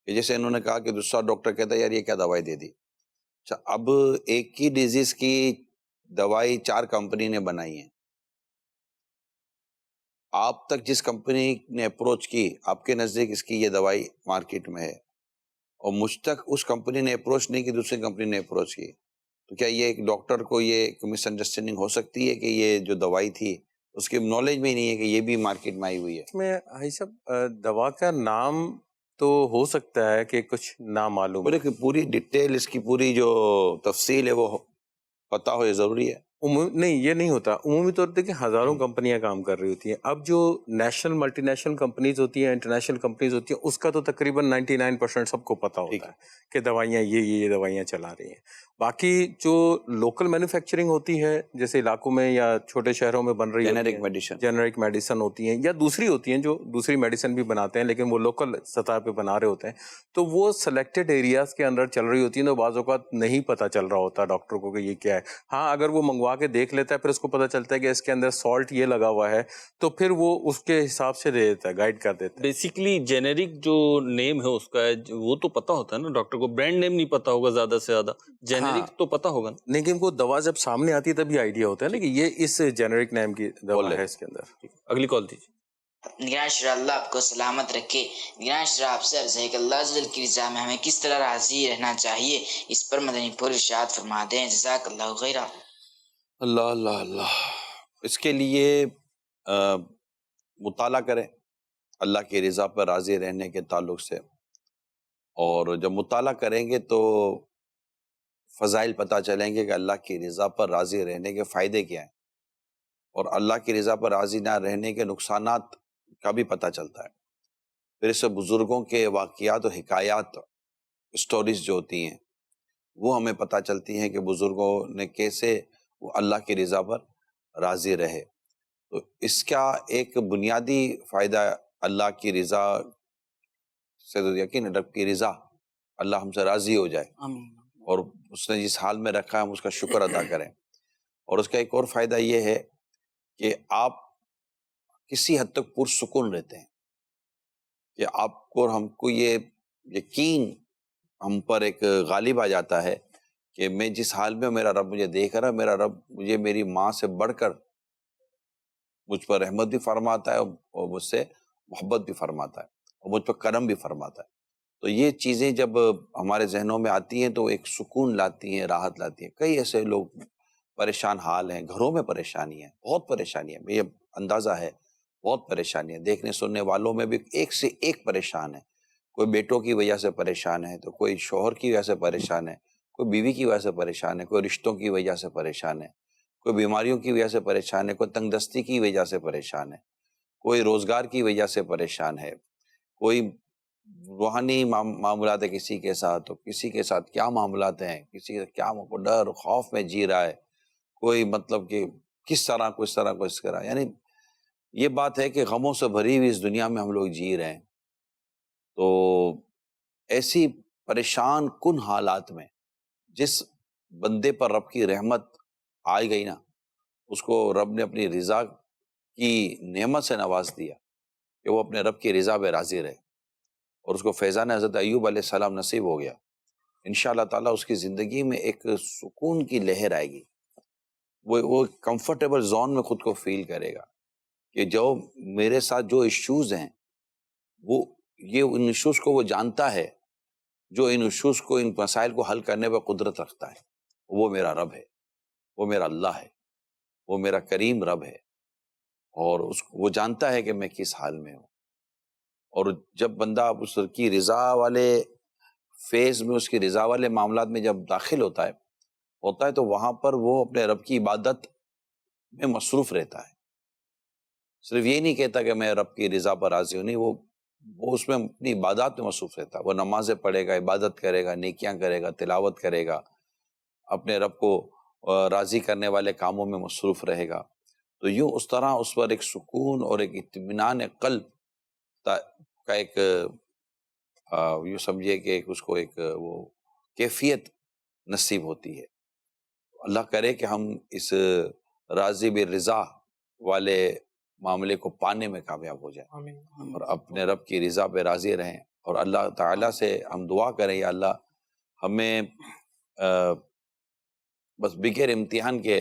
F: کہ جیسے انہوں نے کہا کہ دوسرا ڈاکٹر کہتا ہے یار یہ کیا دوائی دے دی. اچھا, اب ایک ہی ڈیزیز کی دوائی 4 کمپنی نے بنائی ہیں, آپ تک جس کمپنی نے اپروچ کی, آپ کے نزدیک اس کی یہ دوائی مارکیٹ میں ہے, اور مجھ تک اس کمپنی نے اپروچ نہیں کی, دوسری کمپنی نے اپروچ کی, تو کیا یہ ایک ڈاکٹر کو یہ مس انڈرسٹینڈنگ ہو سکتی ہے کہ یہ جو دوائی تھی اس کی نالج میں ہی نہیں ہے کہ یہ بھی مارکیٹ میں آئی ہوئی ہے؟
E: اس میں بھائی صاحب دوا کا نام تو ہو سکتا ہے کہ کچھ نامعلوم,
F: پوری ڈیٹیل اس کی پوری جو تفصیل ہے وہ پتہ ہو, یہ ضروری ہے.
E: نہیں, یہ نہیں ہوتا. عمومی طور پہ کہ ہزاروں کمپنیاں کام کر رہی ہوتی ہیں. اب جو نیشنل ملٹی نیشنل کمپنیز ہوتی ہیں, انٹرنیشنل کمپنیز ہوتی ہیں, اس کا تو تقریباً 99% سب کو پتہ ہوتا ہے کہ دوائیاں یہ دوائیاں چلا رہی ہیں. باقی جو لوکل مینوفیکچرنگ ہوتی ہے, جیسے علاقوں میں یا چھوٹے شہروں میں بن رہی ہے, جنرک میڈیسن ہوتی ہیں یا دوسری ہوتی ہیں جو دوسری میڈیسن بھی بناتے ہیں لیکن وہ لوکل سطح پہ بنا رہے ہوتے ہیں, تو وہ سلیکٹڈ ایریاز کے اندر چل رہی ہوتی ہیں, تو بعض اوقات نہیں پتہ چل رہا ہوتا ڈاکٹر کو کہ یہ کیا ہے. ہاں, اگر وہ منگوا کھا کے دیکھ لیتا ہے, پھر اس کو پتہ چلتا ہے کہ اس کے اندر سالٹ یہ لگا ہوا ہے, تو پھر وہ اس کے حساب سے دے دیتا ہے, گائیڈ کر دیتا ہے.
B: بیسیکلی جینیرک جو نیم ہے اس کا ہے وہ تو پتا ہوتا ہے نا ڈاکٹر کو, برانڈ نیم نہیں پتا ہوگا زیادہ سے زیادہ, جینیرک تو پتا ہوگا نا.
E: لیکن وہ دوا جب سامنے آتی ہے تبھی آئیڈیا ہوتا ہے نا کہ یہ اس جینیرک نیم کی دوا ہے اس کے اندر.
B: اگلی کال دیجیے.
H: نگران شرح اللہ آپ کو سلامت رکھے. نگران شرح آپ سے عرض ہے کہ اللہ عز و جل کی رضا میں ہمیں کس طرح راضی رہنا چاہیے, اس پر مدنی پھول ارشاد فرما دیں. جزاک اللہ خیرہ.
F: اللہ اللہ اللہ. اس کے لیے مطالعہ کریں اللہ کی رضا پر راضی رہنے کے تعلق سے, اور جب مطالعہ کریں گے تو فضائل پتہ چلیں گے کہ اللہ کی رضا پر راضی رہنے کے فائدے کیا ہیں, اور اللہ کی رضا پر راضی نہ رہنے کے نقصانات کا بھی پتہ چلتا ہے. پھر اس سے بزرگوں کے واقعات و حکایات, اسٹوریز جو ہوتی ہیں وہ ہمیں پتہ چلتی ہیں کہ بزرگوں نے کیسے وہ اللہ کی رضا پر راضی رہے. تو اس کا ایک بنیادی فائدہ اللہ کی رضا سے تو یقین رب کی رضا, اللہ ہم سے راضی ہو جائے اور اس نے جس حال میں رکھا ہے ہم اس کا شکر ادا کریں. اور اس کا ایک اور فائدہ یہ ہے کہ آپ کسی حد تک پرسکون رہتے ہیں, کہ آپ کو اور ہم کو یہ یقین ہم پر ایک غالب آ جاتا ہے کہ میں جس حال میں, میرا رب مجھے دیکھ رہا ہے, میرا رب مجھے میری ماں سے بڑھ کر مجھ پر رحمت بھی فرماتا ہے اور مجھ سے محبت بھی فرماتا ہے اور مجھ پر کرم بھی فرماتا ہے. تو یہ چیزیں جب ہمارے ذہنوں میں آتی ہیں تو ایک سکون لاتی ہیں, راحت لاتی ہیں. کئی ایسے لوگ پریشان حال ہیں, گھروں میں پریشانی ہے, بہت پریشانی ہے, یہ اندازہ ہے بہت پریشانی ہے. دیکھنے سننے والوں میں بھی ایک سے ایک پریشان ہے. کوئی بیٹوں کی وجہ سے پریشان ہے, تو کوئی شوہر کی وجہ سے پریشان ہے, کوئی بیوی کی وجہ سے پریشان ہے, کوئی رشتوں کی وجہ سے پریشان ہے, کوئی بیماریوں کی وجہ سے پریشان ہے, کوئی تنگ دستی کی وجہ سے پریشان ہے, کوئی روزگار کی وجہ سے پریشان ہے, کوئی روحانی معاملات ہے کسی کے ساتھ, تو کسی کے ساتھ کیا معاملات ہیں, کسی کے کیا ڈر خوف میں جی رہا ہے, کوئی مطلب کہ کس طرح کو اس طرح کو اس طرح. یعنی یہ بات ہے کہ غموں سے بھری ہوئی اس دنیا میں ہم لوگ جی رہے ہیں. تو ایسی پریشان کن حالات میں جس بندے پر رب کی رحمت آئی گئی نا, اس کو رب نے اپنی رضا کی نعمت سے نواز دیا کہ وہ اپنے رب کی رضا پہ راضی رہے, اور اس کو فیضان حضرت ایوب علیہ السلام نصیب ہو گیا. انشاءاللہ تعالیٰ اس کی زندگی میں ایک سکون کی لہر آئے گی, وہ کمفرٹیبل زون میں خود کو فیل کرے گا کہ جو میرے ساتھ جو ایشوز ہیں وہ یہ ان ایشوز کو وہ جانتا ہے, جو ان ایشوز کو, ان مسائل کو حل کرنے پہ قدرت رکھتا ہے, وہ میرا رب ہے, وہ میرا اللہ ہے, وہ میرا کریم رب ہے, اور وہ جانتا ہے کہ میں کس حال میں ہوں. اور جب بندہ اس کی رضا والے فیز میں, اس کی رضا والے معاملات میں جب داخل ہوتا ہے تو وہاں پر وہ اپنے رب کی عبادت میں مصروف رہتا ہے. صرف یہ نہیں کہتا کہ میں رب کی رضا پر راضی ہوں, نہیں, وہ اس میں اپنی عبادات میں مصروف رہتا ہے. وہ نمازیں پڑھے گا, عبادت کرے گا, نیکیاں کرے گا, تلاوت کرے گا, اپنے رب کو راضی کرنے والے کاموں میں مصروف رہے گا. تو یوں اس طرح اس پر ایک سکون اور ایک اطمینان قلب کا ایک یوں سمجھے کہ اس کو ایک وہ کیفیت نصیب ہوتی ہے. اللہ کرے کہ ہم اس راضی بالرضا والے معاملے کو پانے میں کامیاب ہو جائیں, اور اپنے رب کی رضا پہ راضی رہیں, اور اللہ تعالیٰ سے ہم دعا کریں یا اللہ ہمیں بس بغیر امتحان کے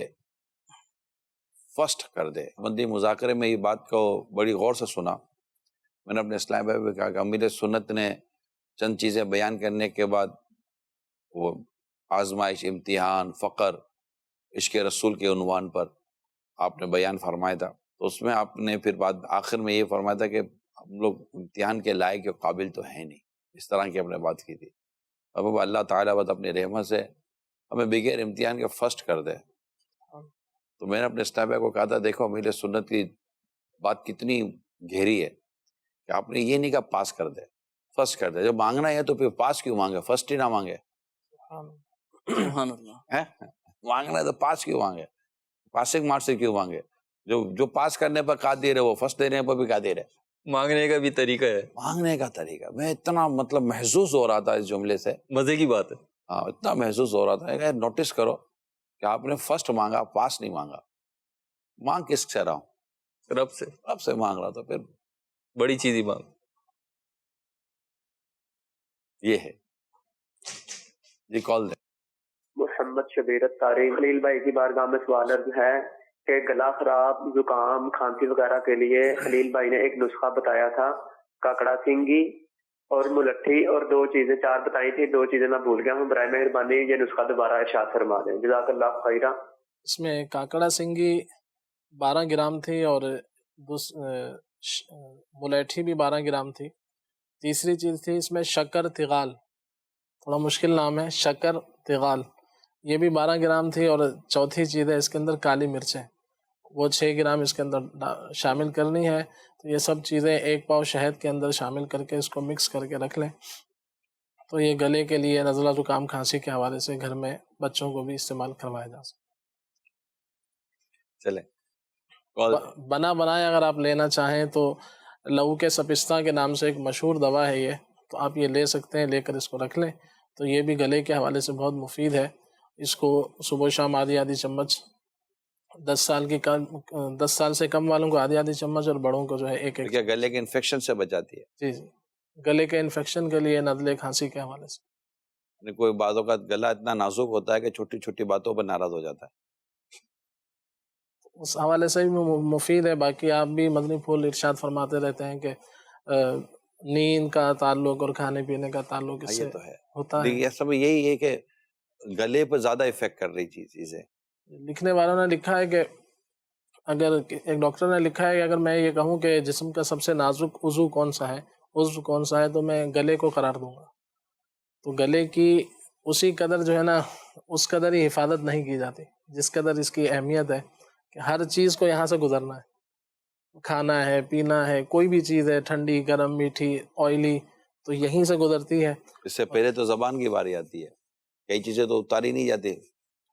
F: فرسٹ کر دے. مندی مذاکرے میں یہ بات کو بڑی غور سے سنا. میں نے اپنے اسلام بھائی میں کہا کہ امیر سنت نے چند چیزیں بیان کرنے کے بعد وہ آزمائش, امتحان, فقر, عشق رسول کے عنوان پر آپ نے بیان فرمایا تھا. تو اس میں آپ نے پھر بعد آخر میں یہ فرمایا تھا کہ ہم لوگ امتحان کے لائق اور قابل تو ہیں نہیں, اس طرح کی ہم نے بات کی تھی. اب اللہ تعالیٰ بس اپنی رحمت سے ہمیں بغیر امتحان کے فرسٹ کر دے. تو میں نے اپنے اسٹاف کو کہا تھا, دیکھو امیر سنت کی بات کتنی گہری ہے کہ آپ نے یہ نہیں کہا پاس کر دے, فرسٹ کر دے. جب مانگنا ہے تو پھر پاس کیوں مانگے, فرسٹ ہی نہ مانگے.
D: سبحان اللہ.
F: مانگنا ہے تو پاس کیوں مانگے, پاسنگ مارکس سے کیوں مانگے. جو پاس کرنے پر قادر ہے وہ فرسٹ دینے پر بھی قادر ہے.
B: مانگنے کا بھی طریقہ ہے,
F: مانگنے کا طریقہ. میں اتنا مطلب محسوس ہو رہا تھا اس جملے سے,
B: مزے کی بات ہے.
F: ہاں اتنا محسوس ہو رہا تھا. نوٹس کرو کہ آپ نے فرسٹ مانگا، پاس نہیں مانگا. مانگ کس سے رہا ہوں؟
B: رب سے.
F: رب سے مانگ رہا تھا. پھر
B: بڑی چیز ہی مانگ.
F: یہ ہے جی. کال دیں.
I: محمد شبیر الطاری. خلیل بھائی کی بارگاہ میں سوال عرض ہے کہ گلا خراب، زکام، کھانسی وغیرہ کے لیے خلیل بھائی نے ایک نسخہ بتایا تھا، کاکڑا سینگی اور ملٹھی، اور 2 چیزیں 4 بتائی تھی، 2 چیزیں میں بھول گیا ہوں. برائے مہربانی یہ نسخہ دوبارہ ارشاد فرما دیں. جزاک اللہ خیرہ.
C: اس میں کاکڑا سنگی 12 گرام تھی اور ملیٹھی بھی 12 گرام تھی. تیسری چیز تھی اس میں شکر تغال، تھوڑا مشکل نام ہے، شکر تغال، یہ بھی 12 گرام تھی. اور چوتھی چیز ہے اس کے اندر کالی مرچیں، وہ 6 گرام اس کے اندر شامل کرنی ہے. تو یہ سب چیزیں 1 پاؤ شہد کے اندر شامل کر کے اس کو مکس کر کے رکھ لیں. تو یہ گلے کے لیے نزلہ زکام کھانسی کے حوالے سے گھر میں بچوں کو بھی استعمال کروایا جا سکتا.
F: چلیں
C: بنا بنایا اگر آپ لینا چاہیں تو لہو کے سپستہ کے نام سے ایک مشہور دوا ہے یہ، تو آپ یہ لے سکتے ہیں، لے کر اس کو رکھ لیں. تو یہ بھی گلے کے حوالے سے بہت مفید ہے. اس کو صبح و شام آدھی چمچ، 10 سال سے کم والوں کو آدھی چمچ، اور بڑوں کو جو ہے ایک.
F: کیا گلے کے انفیکشن سے بچاتی ہے؟
C: جی جی، گلے کے انفیکشن کے لیے، نزلے کھانسی کے حوالے سے.
F: کوئی بعضوں کا گلا اتنا نازک ہوتا ہے کہ چھوٹی چھوٹی باتوں پر ناراض ہو جاتا ہے،
C: اس حوالے سے بھی مفید ہے. باقی آپ بھی مدنی پھول ارشاد فرماتے رہتے ہیں کہ نیند کا تعلق اور کھانے پینے کا تعلق اس سے
F: تو ہے
C: ہوتا ہے.
F: سب یہی ہے کہ گلے پر زیادہ افیکٹ کر رہی چیزیں.
C: لکھنے والوں نے لکھا ہے کہ اگر ایک ڈاکٹر نے لکھا ہے کہ اگر میں یہ کہوں کہ جسم کا سب سے نازک عضو کون سا ہے تو میں گلے کو قرار دوں گا. تو گلے کی اسی قدر جو ہے نا، اس قدر ہی حفاظت نہیں کی جاتی جس قدر اس کی اہمیت ہے کہ ہر چیز کو یہاں سے گزرنا ہے. کھانا ہے، پینا ہے، کوئی بھی چیز ہے، ٹھنڈی، گرم، میٹھی، آئلی، تو یہیں سے گزرتی ہے.
F: اس سے پہلے تو زبان کی باری آتی ہے. کئی چیزیں تو اتاری نہیں جاتی،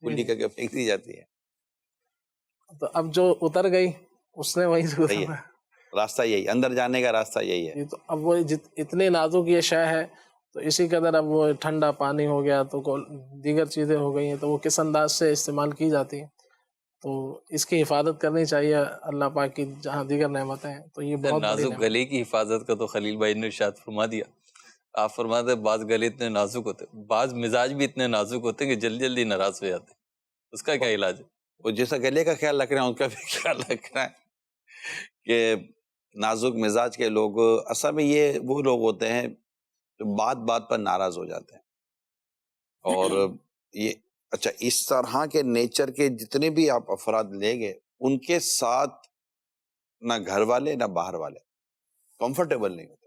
F: کلی کر کے پھینک دی جاتی ہے.
C: تو اب جو اتر گئی اس نے وہیں سے گزرنا ہے.
F: راستہ یہی، اندر جانے کا راستہ یہی ہے.
C: تو اب وہ اتنے نازک یہ شے ہے، تو اسی قدر اب وہ ٹھنڈا پانی ہو گیا تو دیگر چیزیں ہو گئی ہیں، تو وہ کس انداز سے استعمال کی جاتی ہیں. تو اس کی حفاظت کرنی چاہیے اللہ پاک کی جہاں دیگر نعمتیں ہیں. تو یہ بہت
B: نازک گلے کی حفاظت کا تو خلیل بھائی نے ارشاد فرما دیا. آپ فرماتے بعض گلے اتنے نازک ہوتے، بعض مزاج بھی اتنے نازک ہوتے کہ جلدی ناراض ہو جاتے. اس کا کیا علاج ہے؟
F: وہ جیسا گلے کا خیال رکھ رہے ہیں ان کا بھی خیال رکھنا ہے کہ نازک مزاج کے لوگ اصل میں یہ وہ لوگ ہوتے ہیں جو بات پر ناراض ہو جاتے ہیں. اور یہ اچھا، اس طرح کے نیچر کے جتنے بھی آپ افراد لیں گے، ان کے ساتھ نہ گھر والے نہ باہر والے کمفرٹیبل نہیں ہوتے.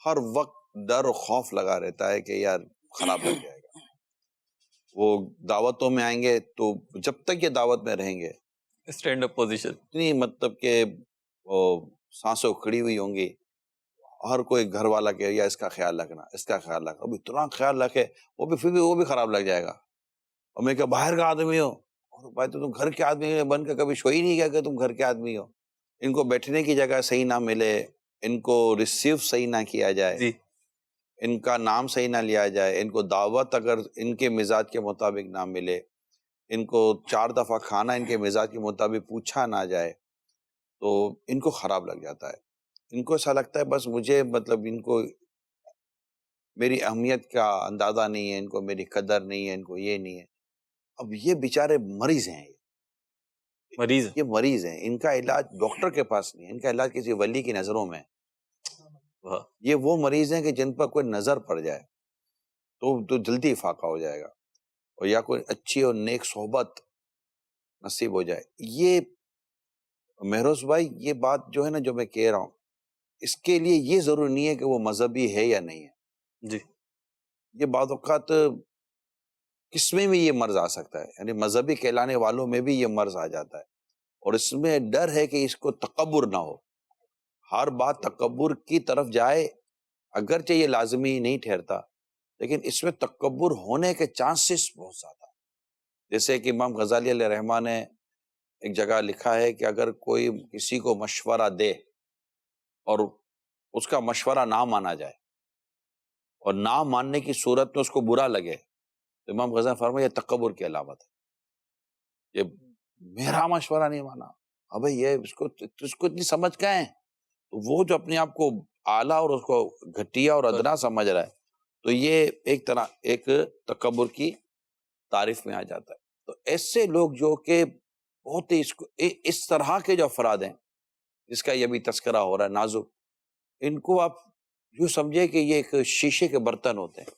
F: ہر وقت ڈر و خوف لگا رہتا ہے کہ یار خراب لگ جائے گا. وہ دعوتوں میں آئیں گے تو جب تک یہ دعوت میں رہیں گے
B: اسٹینڈ اپ پوزیشن
F: اتنی مطلب کہ سانسیں اکھڑی ہوئی ہوں گی. ہر کوئی گھر والا کہ یا اس کا خیال رکھنا، اس کا خیال رکھنا. اب اتنا خیال رکھے وہ بھی پھر بھی وہ بھی خراب لگ جائے گا. اور میں کہ باہر کا آدمی ہو، اور بھائی تو تم گھر کے آدمی بن کے کبھی شوئی نہیں کیا کہ تم گھر کے آدمی ہو. ان کو بیٹھنے کی جگہ صحیح نہ ملے، ان کو ریسیو صحیح نہ کیا جائے
B: جی،
F: ان کا نام صحیح نہ لیا جائے، ان کو دعوت اگر ان کے مزاج کے مطابق نہ ملے، ان کو 4 دفعہ کھانا ان کے مزاج کے مطابق پوچھا نہ جائے، تو ان کو خراب لگ جاتا ہے. ان کو ایسا لگتا ہے بس مجھے مطلب ان کو میری اہمیت کا اندازہ نہیں ہے، ان کو میری قدر نہیں ہے، ان کو یہ نہیں ہے. اب یہ بیچارے مریض ہیں، یہ مریض ہیں. ان کا علاج ڈاکٹر کے پاس نہیں ہے، ان کا علاج کسی ولی کی نظروں میں. یہ وہ مریض ہیں کہ جن پر کوئی نظر پڑ جائے تو جلدی افاقہ ہو جائے گا، اور یا کوئی اچھی اور نیک صحبت نصیب ہو جائے. یہ مہروز بھائی، یہ بات جو ہے نا جو میں کہہ رہا ہوں، اس کے لیے یہ ضروری نہیں ہے کہ وہ مذہبی ہے یا نہیں ہے.
B: جی،
F: یہ بعض اوقات کس میں بھی یہ مرض آ سکتا ہے، یعنی مذہبی کہلانے والوں میں بھی یہ مرض آ جاتا ہے. اور اس میں ڈر ہے کہ اس کو تکبر نہ ہو، ہر بات تکبر کی طرف جائے. اگرچہ یہ لازمی نہیں ٹھہرتا، لیکن اس میں تکبر ہونے کے چانسز بہت زیادہ. جیسے کہ امام غزالی علیہ رحمہ نے ایک جگہ لکھا ہے کہ اگر کوئی کسی کو مشورہ دے اور اس کا مشورہ نہ مانا جائے، اور نہ ماننے کی صورت میں اس کو برا لگے، تو امام غزالی فرمایا یہ تکبر کی علامت ہے، یہ میرا مشورہ نہیں مانا، ابھی یہ اس کو اتنی سمجھ کہاں ہے؟ تو وہ جو اپنے آپ کو اعلیٰ اور اس کو گھٹیا اور ادنا سمجھ رہا ہے، تو یہ ایک طرح ایک تکبر کی تعریف میں آ جاتا ہے۔ تو ایسے لوگ جو کہ بہت ہی اس طرح کے جو افراد ہیں جس کا یہ بھی تذکرہ ہو رہا ہے نازک، ان کو آپ یوں سمجھے کہ یہ ایک شیشے کے برتن ہوتے ہیں،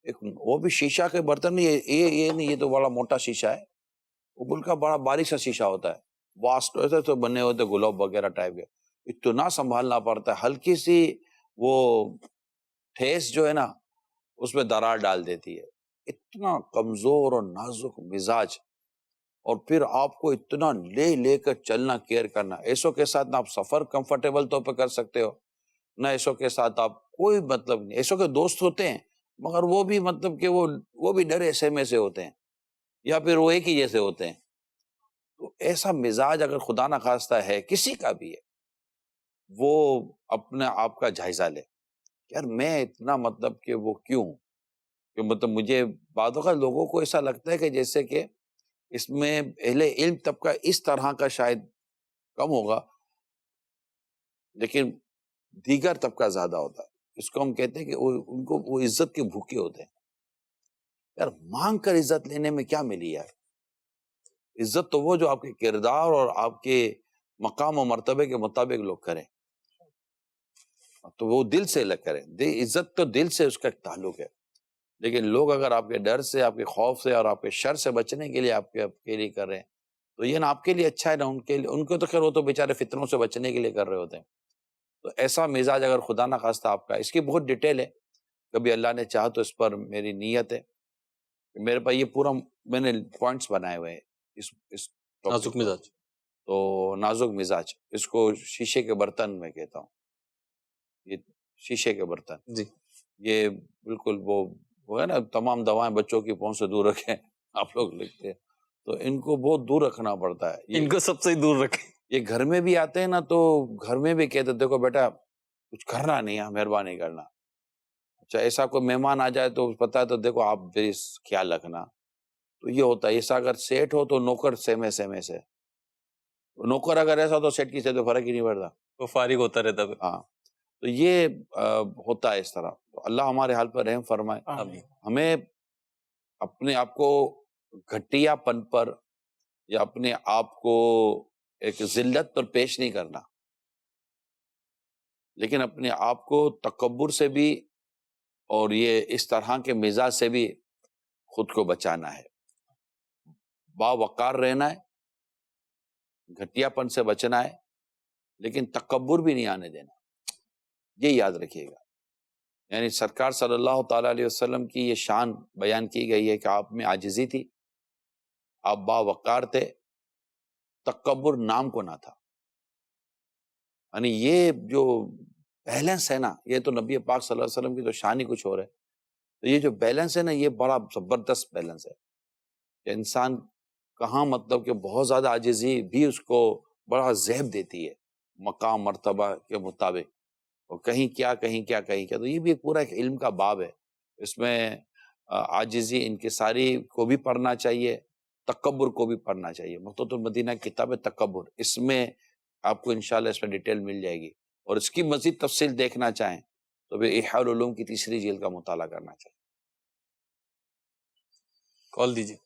F: ایک وہ بھی شیشہ کے برتن نہیں، یہ نہیں، یہ تو بڑا موٹا شیشہ ہے، وہ بل کا بڑا باریک سا شیشہ ہوتا ہے، واسٹ ایسے تو بنے ہوتے گلوب وغیرہ ٹائپ کے، اتنا سنبھالنا پڑتا ہے، ہلکی سی وہ ٹھیس جو ہے نا اس میں درار ڈال دیتی ہے، اتنا کمزور اور نازک مزاج، اور پھر آپ کو اتنا لے کر چلنا، کیئر کرنا، ایسوں کے ساتھ نہ آپ سفر کمفرٹیبل طور پہ کر سکتے ہو، نہ ایسوں کے ساتھ آپ کوئی مطلب نہیں، ایسوں کے دوست ہوتے ہیں مگر وہ بھی مطلب کہ وہ بھی ڈرے سہمے سے ہوتے ہیں یا پھر وہ ایک ہی جیسے ہوتے ہیں۔ تو ایسا مزاج اگر خدا نہ خواستہ ہے کسی کا بھی ہے، وہ اپنے آپ کا جائزہ لے، یار میں اتنا مطلب کہ وہ کیوں، کہ مطلب مجھے بعض اوقات لوگوں کو ایسا لگتا ہے کہ جیسے کہ اس میں اہل علم طبقہ اس طرح کا شاید کم ہوگا لیکن دیگر طبقہ زیادہ ہوتا ہے، اس کو ہم کہتے ہیں کہ ان کو وہ عزت کے بھوکے ہوتے ہیں۔ یار مانگ کر عزت لینے میں کیا ملی یار؟ عزت تو وہ جو آپ کے کردار اور آپ کے مقام و مرتبے کے مطابق لوگ کریں، تو وہ دل سے کریں، عزت تو دل سے اس کا تعلق ہے، لیکن لوگ اگر آپ کے ڈر سے، آپ کے خوف سے اور آپ کے شر سے بچنے کے لیے آپ کے لیے کر رہے ہیں تو یہ نہ آپ کے لیے اچھا ہے نہ ان کے لیے، ان کو تو خیر وہ تو بیچارے فتنوں سے بچنے کے لیے کر رہے ہوتے ہیں۔ تو ایسا مزاج اگر خدا نہ خواستہ آپ کا، اس کی بہت ڈیٹیل ہے، کبھی اللہ نے چاہا تو اس پر میری نیت ہے، میرے پاس یہ پورا میں نے پوائنٹس بنائے ہوئے ہیں اس
B: نازک مزاج۔
F: تو نازک مزاج، اس کو شیشے کے برتن میں کہتا ہوں، یہ شیشے کے برتن
B: جی،
F: یہ بالکل وہ ہے نا، تمام دوائیں بچوں کی پہنچ سے دور رکھیں، آپ لوگ لکھتے ہیں، تو ان کو بہت دور رکھنا پڑتا ہے،
B: ان کو سب سے دور رکھیں۔
F: یہ گھر میں بھی آتے ہیں نا تو گھر میں بھی کہتے دیکھو بیٹا کچھ کرنا نہیں ہے، مہربانی کرنا، اچھا ایسا کوئی مہمان آ جائے تو پتا ہے تو دیکھو آپ میری خیال رکھنا، تو یہ ہوتا ہے۔ ایسا اگر سیٹ ہو تو نوکر سہمے سے، نوکر اگر ایسا تو سیٹ کی سے تو فرق ہی نہیں پڑتا،
B: وہ فارغ ہوتا رہتا ہے۔
F: ہاں، تو یہ ہوتا ہے اس طرح۔ تو اللہ ہمارے حال پر رحم فرمائے، ہمیں اپنے آپ کو گھٹیا پن پر یا اپنے آپ کو ایک ذلت پر پیش نہیں کرنا، لیکن اپنے آپ کو تکبر سے بھی اور یہ اس طرح کے مزاج سے بھی خود کو بچانا ہے، باوقار رہنا ہے، گھٹیا پن سے بچنا ہے، لیکن تکبر بھی نہیں آنے دینا، یہ یاد رکھیے گا۔ یعنی سرکار صلی اللہ تعالیٰ علیہ وسلم کی یہ شان بیان کی گئی ہے کہ آپ میں عاجزی تھی، آپ باوقار تھے، تکبر نام کو نہ تھا۔ یعنی یہ جو بیلنس ہے نا، یہ تو نبی پاک صلی اللہ علیہ وسلم کی تو شان ہی کچھ اور ہے، تو یہ جو بیلنس ہے نا، یہ بڑا زبردست بیلنس ہے کہ انسان کہاں مطلب کہ بہت زیادہ عاجزی بھی اس کو بڑا زیب دیتی ہے مقام مرتبہ کے مطابق، اور کہیں کیا تو یہ بھی پورا ایک علم کا باب ہے، اس میں عاجزی انکساری کو بھی پڑھنا چاہیے، تکبر کو بھی پڑھنا چاہیے۔ مقتوۃ المدینہ کتاب تکبر، اس میں آپ کو انشاءاللہ اس میں ڈیٹیل مل جائے گی، اور اس کی مزید تفصیل دیکھنا چاہیں تو پھر احیاء العلوم کی 3 جلد کا مطالعہ کرنا چاہیے۔
B: کال دیجیے۔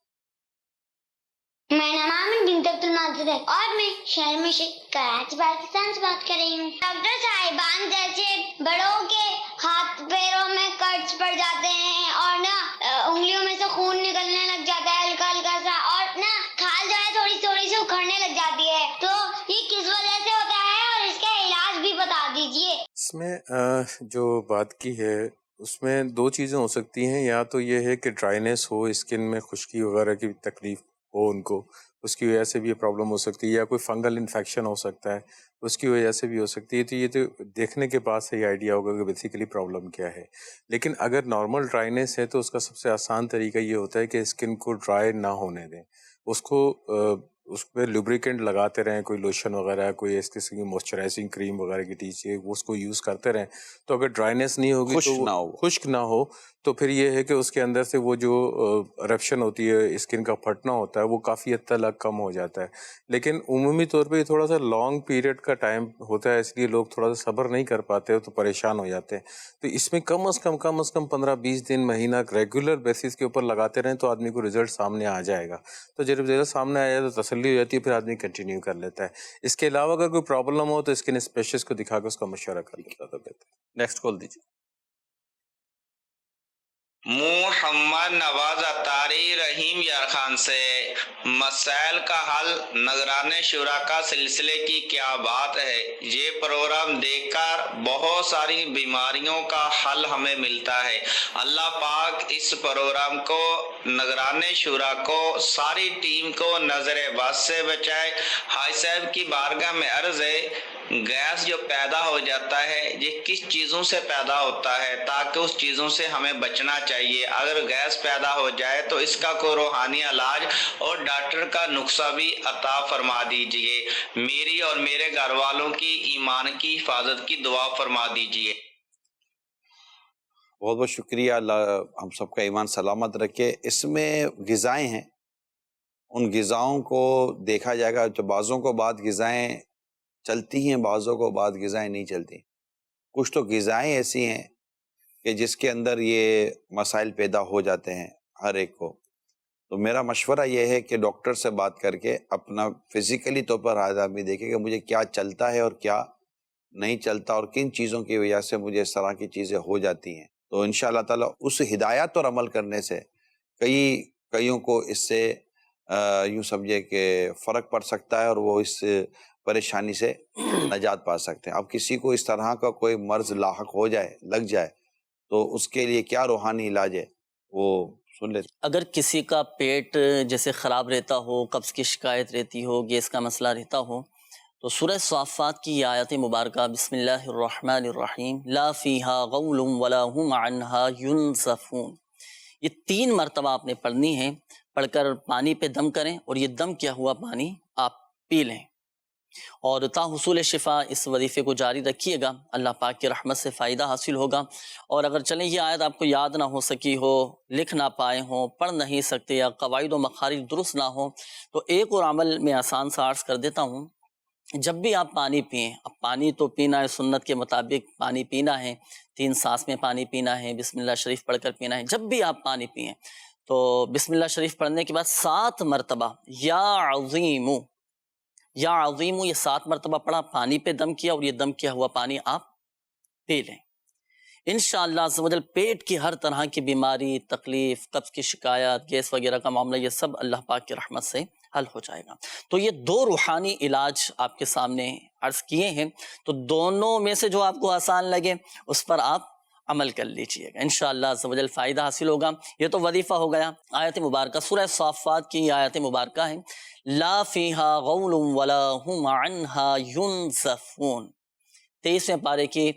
J: میں نام آمن بنت عبد الناظر ہے اور میں شہر میں کراچی پاکستان سے بات کر رہی ہوں۔ ڈاکٹر صاحبان جیسے بڑوں کے ہاتھ پیروں میں کٹس پڑ جاتے ہیں اور نا انگلیوں میں سے خون نکلنے لگ جاتا ہے ہلکا ہلکا سا، اور نا کھال جو ہے تھوڑی تھوڑی سی اکھڑنے لگ جاتی ہے، تو یہ کس وجہ سے ہوتا ہے اور اس کا علاج بھی بتا دیجیے۔
E: اس میں جو بات کی ہے اس میں 2 چیزیں ہو سکتی ہیں، یا تو یہ ہے کہ ڈرائینس ہو، اسکن میں خشکی وغیرہ کی تکلیف ہو ان کو، اس کی وجہ سے بھی یہ پرابلم ہو سکتی ہے، یا کوئی فنگل انفیکشن ہو سکتا ہے اس کی وجہ سے بھی ہو سکتی ہے۔ تو یہ تو دیکھنے کے بعد سے یہ آئیڈیا ہوگا کہ بیسیکلی پرابلم کیا ہے۔ لیکن اگر نارمل ڈرائینس ہے تو اس کا سب سے آسان طریقہ یہ ہوتا ہے کہ اسکن کو ڈرائی نہ ہونے دیں، اس پہ لوبریکنٹ لگاتے رہیں، کوئی لوشن وغیرہ، کوئی اس قسم کی موئسچرائزنگ کریم وغیرہ کی چیز اس کو یوز کرتے رہیں، تو اگر ڈرائینس نہیں ہوگی تو خشک نہ ہو تو پھر یہ ہے کہ اس کے اندر سے وہ جو رپشن ہوتی ہے، اسکن کا پھٹنا ہوتا ہے، وہ کافی حد تک کم ہو جاتا ہے. لیکن عمومی طور پہ یہ تھوڑا سا لانگ پیریڈ کا ٹائم ہوتا ہے، اس لیے لوگ تھوڑا سا صبر نہیں کر پاتے تو پریشان ہو جاتے ہیں. تو اس میں کم از کم 15-20 دن، مہینہ ریگولر بیسس کے اوپر لگاتے رہیں تو آدمی کو رزلٹ سامنے آ جائے گا. تو جب رزلٹ سامنے آ جائے تو تسلی ہو جاتی ہے، پھر آدمی کنٹینیو کر لیتا ہے. اس کے علاوہ اگر کوئی پرابلم ہو تو اسکن اسپیشلسٹ کو دکھا کے اس کا مشورہ کر لیتا ہے بہتر.
B: نیکسٹ کال دیجیے.
K: محمد نواز اتاری رحیم یار خان سے، مسائل کا حل نگران شورا کا سلسلے کی کیا بات ہے؟ یہ پروگرام دیکھ کر بہت ساری بیماریوں کا حل ہمیں ملتا ہے. اللہ پاک اس پروگرام کو، نگران شورا کو، ساری ٹیم کو نظر بد سے بچائے. حاج صاحب کی بارگاہ میں عرض ہے، گیس جو پیدا ہو جاتا ہے یہ کس چیزوں سے پیدا ہوتا ہے تاکہ اس چیزوں سے ہمیں بچنا چاہیے. اگر گیس پیدا ہو جائے تو اس کا کوئی روحانی علاج اور ڈاکٹر کا نسخہ بھی عطا فرما دیجئے. میری اور میرے گھر والوں کی ایمان کی حفاظت کی دعا فرما دیجئے.
F: بہت بہت شکریہ. اللہ ہم سب کا ایمان سلامت رکھے. اس میں غذائیں ہیں، ان غذاؤں کو دیکھا جائے گا. تو بعضوں کو بعد غذائیں چلتی ہیں، بعضوں کو بعد غذائیں نہیں چلتی. کچھ تو غذائیں ایسی ہیں کہ جس کے اندر یہ مسائل پیدا ہو جاتے ہیں ہر ایک کو. تو میرا مشورہ یہ ہے کہ ڈاکٹر سے بات کر کے اپنا فزیکلی طور پر آدمی دیکھے کہ مجھے کیا چلتا ہے اور کیا نہیں چلتا، اور کن چیزوں کی وجہ سے مجھے اس طرح کی چیزیں ہو جاتی ہیں. تو انشاءاللہ تعالیٰ اس ہدایات اور عمل کرنے سے کئیوں کو اس سے یوں سمجھے کہ فرق پڑ سکتا ہے اور وہ اس پریشانی سے نجات پا سکتے ہیں. اب کسی کو اس طرح کا کوئی مرض لاحق ہو جائے، لگ جائے، تو اس کے لیے کیا روحانی علاج ہے وہ سن لیتے.
D: اگر کسی کا پیٹ جیسے خراب رہتا ہو، قبض کی شکایت رہتی ہو، گیس کا مسئلہ رہتا ہو، تو سورہ صافات کی یہ آیت مبارکہ بسم اللہ الرحمن الرحیم لا فیہا غول ولا ہم عنہا ینزفون، یہ 3 مرتبہ آپ نے پڑھنی ہے. پڑھ کر پانی پہ دم کریں اور یہ دم کیا ہوا پانی آپ پی لیں، اور تا حصول شفا اس وظیفے کو جاری رکھیے گا. اللہ پاک کی رحمت سے فائدہ حاصل ہوگا. اور اگر چلیں یہ آیت آپ کو یاد نہ ہو سکی ہو، لکھ نہ پائے ہوں، پڑھ نہیں سکتے، یا قواعد و مخارج درست نہ ہو، تو ایک اور عمل میں آسان سا عرض کر دیتا ہوں. جب بھی آپ پانی پئیں، اب پانی تو پینا ہے سنت کے مطابق، پانی پینا ہے 3 سانس میں پانی پینا ہے، بسم اللہ شریف پڑھ کر پینا ہے. جب بھی آپ پانی پئیں تو بسم اللہ شریف پڑھنے کے بعد 7 مرتبہ یا عظیم، یا عظیم، یہ 7 مرتبہ پڑھا، پانی پہ دم کیا اور یہ دم کیا ہوا پانی آپ پی لیں. انشاءاللہ عز و جل پیٹ کی ہر طرح کی بیماری، تکلیف، قبض کی شکایات، گیس وغیرہ کا معاملہ، یہ سب اللہ پاک کی رحمت سے حل ہو جائے گا. تو یہ 2 روحانی علاج آپ کے سامنے عرض کیے ہیں، تو دونوں میں سے جو آپ کو آسان لگے اس پر آپ عمل کر لیجئے گا. انشاءاللہ عز و جل فائدہ حاصل ہوگا. یہ تو وظیفہ ہو گیا. آیت مبارکہ سورہ صافات کی آیت مبارکہ ہے لا فیہا غول ولا ہم عنہا ینزفون. 23ویں پارے کی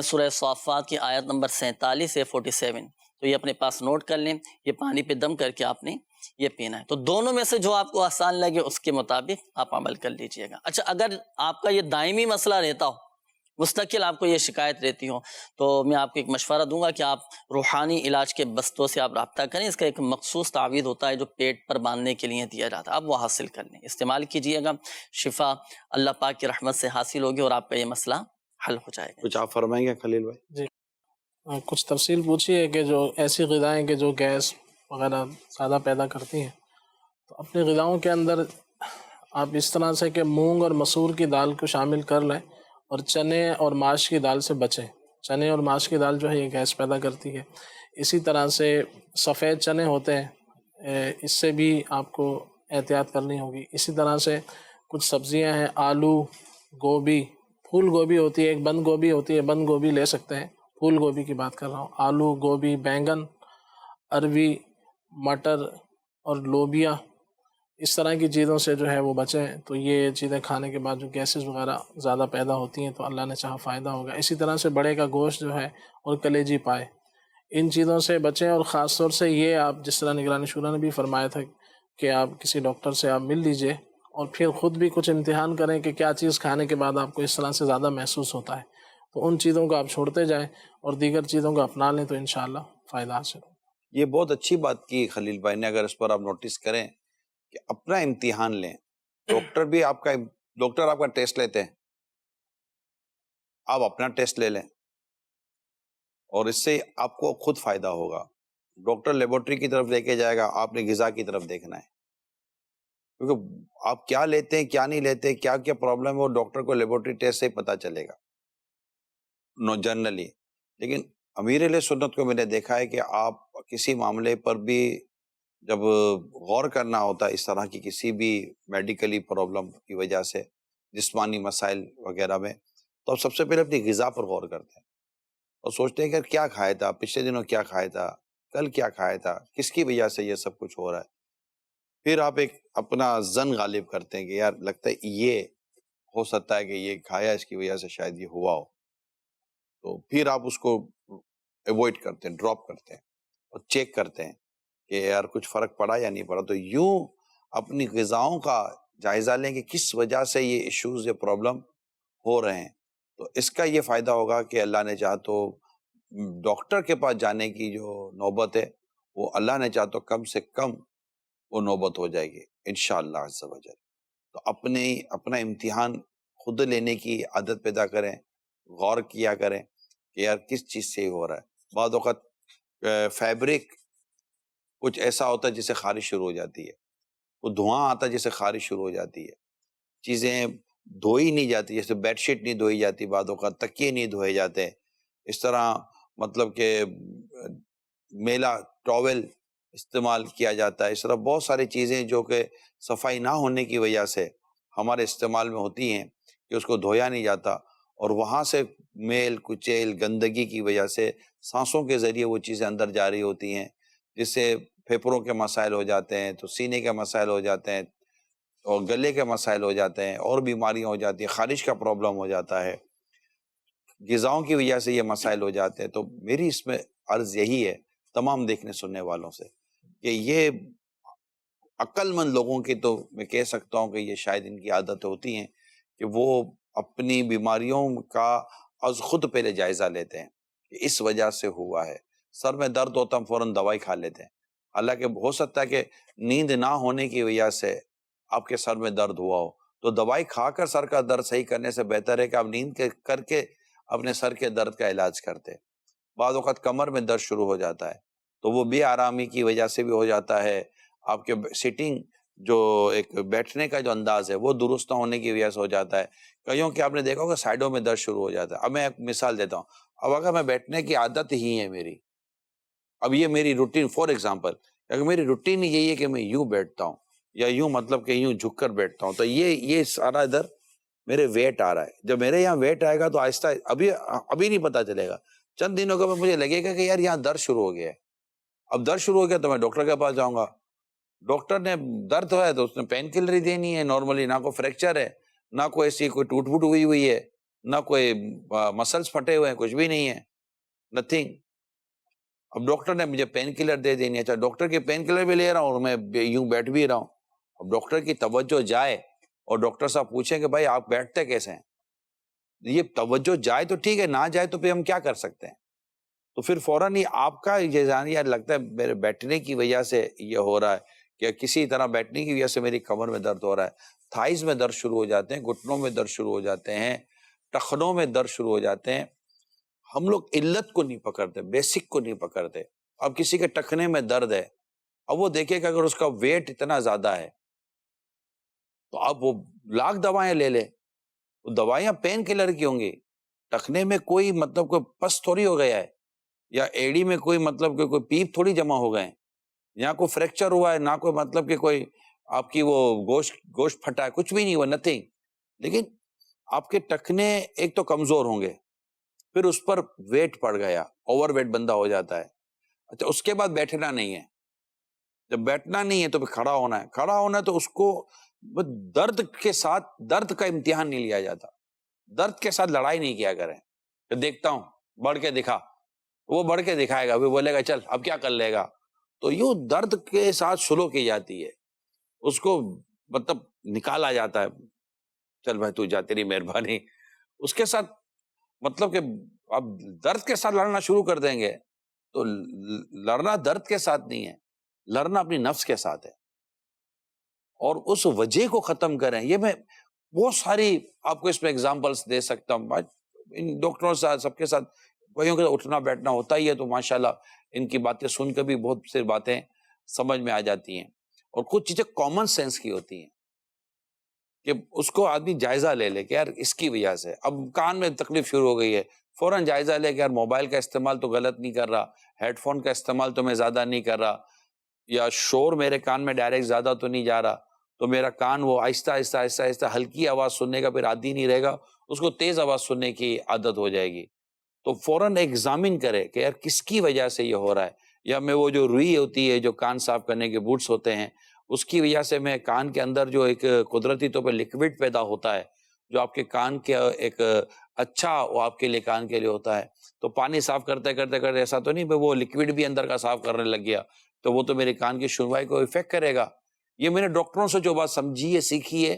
D: سورہ صافات کی آیت نمبر 47 سے 47. تو یہ اپنے پاس نوٹ کر لیں. یہ پانی پہ دم کر کے آپ نے یہ پینا ہے. تو دونوں میں سے جو آپ کو آسان لگے اس کے مطابق آپ عمل کر لیجئے گا. اچھا، اگر آپ کا یہ دائمی مسئلہ رہتا ہو، مستقل آپ کو یہ شکایت رہتی ہو، تو میں آپ کو ایک مشورہ دوں گا کہ آپ روحانی علاج کے بستوں سے آپ رابطہ کریں. اس کا ایک مخصوص تعویذ ہوتا ہے جو پیٹ پر باندھنے کے لیے دیا جاتا ہے، آپ وہ حاصل کر لیں، استعمال کیجئے گا. شفا اللہ پاک کی رحمت سے حاصل ہوگی اور آپ کا یہ مسئلہ حل ہو جائے گا.
F: کچھ آپ فرمائیں گے خلیل بھائی؟
C: جی، کچھ تفصیل پوچھی ہے کہ جو ایسی غذائیں کہ جو گیس وغیرہ زیادہ پیدا کرتی ہیں، تو اپنی غذاؤں کے اندر آپ اس طرح سے کہ مونگ اور مسور کی دال کو شامل کر لیں، اور چنے اور ماش کی دال سے بچیں. چنے اور ماش کی دال جو ہے یہ گیس پیدا کرتی ہے. اسی طرح سے سفید چنے ہوتے ہیں، اس سے بھی آپ کو احتیاط کرنی ہوگی. اسی طرح سے کچھ سبزیاں ہیں، آلو، گوبھی، پھول گوبھی ہوتی ہے، ایک بند گوبھی ہوتی ہے، بند گوبھی لے سکتے ہیں، پھول گوبھی کی بات کر رہا ہوں. آلو، گوبھی، بینگن، اروی، مٹر اور لوبیا، اس طرح کی چیزوں سے جو ہے وہ بچیں. تو یہ چیزیں کھانے کے بعد جو گیسز وغیرہ زیادہ پیدا ہوتی ہیں تو اللہ نے چاہا فائدہ ہوگا. اسی طرح سے بڑے کا گوشت جو ہے اور کلیجی پائے، ان چیزوں سے بچیں. اور خاص طور سے یہ آپ جس طرح نگران شورا نے بھی فرمایا تھا کہ آپ کسی ڈاکٹر سے آپ مل لیجئے اور پھر خود بھی کچھ امتحان کریں کہ کیا چیز کھانے کے بعد آپ کو اس طرح سے زیادہ محسوس ہوتا ہے. تو ان چیزوں کو آپ چھوڑتے جائیں اور دیگر چیزوں کو اپنا لیں تو انشاءاللہ فائدہ حاصل ہو.
F: یہ بہت اچھی بات کی خلیل بھائی نے. اگر اس پر آپ نوٹس کریں کہ اپنا امتحان لیں. ڈاکٹر آپ کا ٹیسٹ لیتے ہیں, آپ اپنا ٹیسٹ لے لیں اور اس سے آپ کو خود فائدہ ہوگا. ڈاکٹر لیبورٹری کی طرف لے کے جائے گا, آپ نے غذا کی طرف دیکھنا ہے, کیونکہ آپ کیا لیتے ہیں کیا نہیں لیتے, کیا کیا پرابلم ہے, وہ ڈاکٹر کو لیبورٹری ٹیسٹ سے ہی پتہ چلے گا جنرلی. لیکن امیر اہل سنت کو میں نے دیکھا ہے کہ آپ کسی معاملے پر بھی جب غور کرنا ہوتا ہے اس طرح کی کسی بھی میڈیکلی پرابلم کی وجہ سے, جسمانی مسائل وغیرہ میں, تو آپ سب سے پہلے اپنی غذا پر غور کرتے ہیں اور سوچتے ہیں کہ کیا کھایا تھا, پچھلے دنوں کیا کھایا تھا, کل کیا کھایا تھا, کس کی وجہ سے یہ سب کچھ ہو رہا ہے. پھر آپ ایک اپنا زن غالب کرتے ہیں کہ یار لگتا ہے یہ ہو سکتا ہے کہ یہ کھایا اس کی وجہ سے شاید یہ ہوا ہو, تو پھر آپ اس کو ایوائڈ کرتے ہیں, ڈراپ کرتے ہیں اور چیک کرتے ہیں کہ یار کچھ فرق پڑا یا نہیں پڑا. تو یوں اپنی غذاؤں کا جائزہ لیں کہ کس وجہ سے یہ ایشوز یا پرابلم ہو رہے ہیں. تو اس کا یہ فائدہ ہوگا کہ اللہ نے چاہا تو ڈاکٹر کے پاس جانے کی جو نوبت ہے وہ اللہ نے چاہا تو کم سے کم وہ نوبت ہو جائے گی انشاءاللہ عز و جل. تو اپنا امتحان خود لینے کی عادت پیدا کریں, غور کیا کریں کہ یار کس چیز سے ہی ہو رہا ہے. بعض اوقات فیبرک کچھ ایسا ہوتا ہے جسے خارش شروع ہو جاتی ہے, وہ دھواں آتا ہے جسے خارش شروع ہو جاتی ہے, چیزیں دھوئی نہیں جاتی, جیسے بیڈ شیٹ نہیں دھوئی جاتی, بعض اوقات تکیے نہیں دھوئے جاتے, اس طرح مطلب کہ میلا ٹاول استعمال کیا جاتا ہے. اس طرح بہت ساری چیزیں جو کہ صفائی نہ ہونے کی وجہ سے ہمارے استعمال میں ہوتی ہیں کہ اس کو دھویا نہیں جاتا, اور وہاں سے میل کچیل گندگی کی وجہ سے سانسوں کے ذریعے وہ چیزیں اندر جاری ہوتی ہیں, جس سے پھیپھڑوں کے مسائل ہو جاتے ہیں, تو سینے کے مسائل ہو جاتے ہیں, اور گلے کے مسائل ہو جاتے ہیں, اور بیماریاں ہو جاتی ہیں, خارش کا پرابلم ہو جاتا ہے, غذاؤں کی وجہ سے یہ مسائل ہو جاتے ہیں. تو میری اس میں عرض یہی ہے تمام دیکھنے سننے والوں سے کہ یہ عقل مند لوگوں کی تو میں کہہ سکتا ہوں کہ یہ شاید ان کی عادت ہوتی ہیں کہ وہ اپنی بیماریوں کا از خود پہلے جائزہ لیتے ہیں کہ اس وجہ سے ہوا ہے. سر میں درد ہوتا ہم فوراً دوائی کھا لیتے ہیں, حالانکہ ہو سکتا ہے کہ نیند نہ ہونے کی وجہ سے آپ کے سر میں درد ہوا ہو, تو دوائی کھا کر سر کا درد صحیح کرنے سے بہتر ہے کہ آپ نیند کر کے اپنے سر کے درد کا علاج کرتے. بعض اوقات کمر میں درد شروع ہو جاتا ہے تو وہ بے آرامی کی وجہ سے بھی ہو جاتا ہے, آپ کے سیٹنگ جو ایک بیٹھنے کا جو انداز ہے وہ درست نہ ہونے کی وجہ سے ہو جاتا ہے. کئیوں کہ آپ نے دیکھا ہوگا سائڈوں میں درد شروع ہو جاتا ہے. اب میں ایک مثال دیتا ہوں, اب اگر میں بیٹھنے کی عادت ہی ہے میری, اب یہ میری روٹین, فار ایگزامپل اگر میری روٹین یہی ہے کہ میں یوں بیٹھتا ہوں یا یوں مطلب کہ یوں جھک کر بیٹھتا ہوں, تو یہ سارا ادھر میرے ویٹ آ رہا ہے. جب میرے یہاں ویٹ آئے گا تو آہستہ ابھی نہیں پتا چلے گا, چند دنوں کے بعد مجھے لگے گا کہ یار یہاں درد شروع ہو گیا ہے. اب درد شروع ہو گیا تو میں ڈاکٹر کے پاس جاؤں گا, ڈاکٹر نے درد ہوا ہے تو اس نے پین کلر ہی دینی ہے نارملی, نہ کوئی فریکچر ہے, نہ کوئی ایسی کوئی ٹوٹ پھوٹ ہوئی ہے, نہ کوئی مسلس پھٹے ہوئے ہیں, کچھ بھی نہیں ہے, نتھنگ. اب ڈاکٹر نے مجھے پین کلر دے دینی ہے, اچھا ڈاکٹر کے پین کلر بھی لے رہا ہوں اور میں یوں بیٹھ بھی رہا ہوں. اب ڈاکٹر کی توجہ جائے اور ڈاکٹر صاحب پوچھیں کہ بھائی آپ بیٹھتے کیسے ہیں, یہ توجہ جائے تو ٹھیک ہے, نہ جائے تو پھر ہم کیا کر سکتے ہیں. تو پھر فوراً ہی آپ کا یہ لگتا ہے میرے بیٹھنے کی وجہ سے یہ ہو رہا ہے, کہ کسی طرح بیٹھنے کی وجہ سے میری کمر میں درد ہو رہا ہے, تھائز میں درد شروع ہو جاتے ہیں, گھٹنوں میں درد شروع ہو جاتے ہیں, ٹخنوں میں درد شروع ہو جاتے ہیں. ہم لوگ علت کو نہیں پکڑتے, بیسک کو نہیں پکڑتے. اب کسی کے ٹخنے میں درد ہے, اب وہ دیکھے کہ اگر اس کا ویٹ اتنا زیادہ ہے تو آپ وہ لاکھ دوائیں لے لے, وہ دوائیاں پین کلر کی ہوں گی, ٹخنے میں کوئی مطلب کوئی پس تھوڑی ہو گیا ہے, یا ایڑی میں کوئی مطلب کہ کوئی پیپ تھوڑی جمع ہو گئے ہیں, یہاں کوئی فریکچر ہوا ہے, نہ کوئی مطلب کہ کوئی آپ کی وہ گوشت پھٹا ہے, کچھ بھی نہیں ہوا, نتھنگ. لیکن آپ کے ٹخنے ایک تو کمزور ہوں گے, پھر اس پر ویٹ پڑ گیا, اوور ویٹ بندہ ہو جاتا ہے. اچھا اس کے بعد بیٹھنا نہیں ہے, جب بیٹھنا نہیں ہے تو پھر کھڑا ہونا ہے. کھڑا ہونا ہے تو اس کو درد کے ساتھ درد کا امتحان نہیں لیا جاتا, درد کے ساتھ لڑائی نہیں کیا کریں. پھر دیکھتا ہوں بڑھ کے دکھا, وہ بڑھ کے دکھائے گا, وہ بولے گا چل اب کیا کر لے گا. تو یوں درد کے ساتھ سلو کی جاتی ہے, اس کو مطلب نکالا جاتا ہے, چل بھائی تو جا, تیری مہربانی. اس کے ساتھ مطلب کہ اب درد کے ساتھ لڑنا شروع کر دیں گے تو لڑنا درد کے ساتھ نہیں ہے، لڑنا اپنی نفس کے ساتھ ہے، اور اس وجہ کو ختم کریں. یہ میں بہت ساری آپ کو اس میں اگزامپلس دے سکتا ہوں. ان ڈاکٹروں سے سب کے ساتھ بھائیوں کے اٹھنا بیٹھنا ہوتا ہی ہے، تو ماشاءاللہ ان کی باتیں سن کر بھی بہت سی باتیں سمجھ میں آ جاتی ہیں، اور کچھ چیزیں کامن سینس کی ہوتی ہیں کہ اس کو آدمی جائزہ لے لے کہ یار اس کی وجہ سے اب کان میں تکلیف شروع ہو گئی ہے، فوراً جائزہ لے کہ یار موبائل کا استعمال تو غلط نہیں کر رہا، ہیڈ فون کا استعمال تو میں زیادہ نہیں کر رہا، یا شور میرے کان میں ڈائریکٹ زیادہ تو نہیں جا رہا، تو میرا کان وہ آہستہ آہستہ آہستہ آہستہ ہلکی آواز سننے کا پھر عادی نہیں رہے گا، اس کو تیز آواز سننے کی عادت ہو جائے گی. تو فوراً ایگزامن کرے کہ یار کس کی وجہ سے یہ ہو رہا ہے. یا میں وہ جو روئی ہوتی ہے جو کان صاف کرنے کے بوٹس ہوتے ہیں، اس کی وجہ سے میں کان کے اندر جو ایک قدرتی طور پہ لکوڈ پیدا ہوتا ہے جو آپ کے کان کے ایک اچھا وہ آپ کے لیے کان کے لیے ہوتا ہے، تو پانی صاف کرتے کرتے کرتے ایسا تو نہیں وہ لکوڈ بھی اندر کا صاف کرنے لگ گیا تو وہ تو میرے کان کی سنوائی کو افیکٹ کرے گا. یہ میں نے ڈاکٹروں سے جو بات سمجھی ہے سیکھی ہے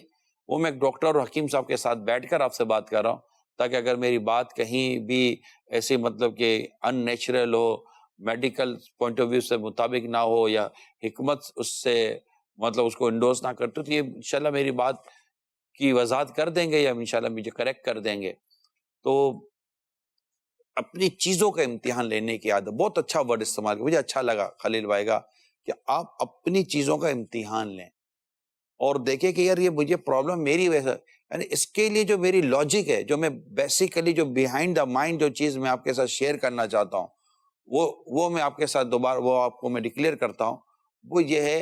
F: وہ میں ایک ڈاکٹر اور حکیم صاحب کے ساتھ بیٹھ کر آپ سے بات کر رہا ہوں، تاکہ اگر میری بات کہیں بھی ایسی مطلب کہ ان نیچرل ہو، میڈیکل پوائنٹ آف ویو سے مطابق نہ ہو، یا حکمت اس سے مطلب اس کو انڈورس نہ کرتے، تو یہ انشاءاللہ میری بات کی وضاحت کر دیں گے یا انشاءاللہ مجھے کریکٹ کر دیں گے. تو اپنی چیزوں کا امتحان لینے کی عادت، بہت اچھا ورڈ استعمال کیا، مجھے اچھا لگا خلیل بھائی کا کہ آپ اپنی چیزوں کا امتحان لیں اور دیکھیں کہ یار یہ مجھے پرابلم میری وجہ سے، یعنی اس کے لیے جو میری لاجک ہے، جو میں بیسیکلی جو بیہائنڈ دا مائنڈ جو چیز میں آپ کے ساتھ شیئر کرنا چاہتا ہوں وہ میں آپ کے ساتھ دوبارہ وہ آپ کو میں ڈکلیئر کرتا ہوں. وہ یہ ہے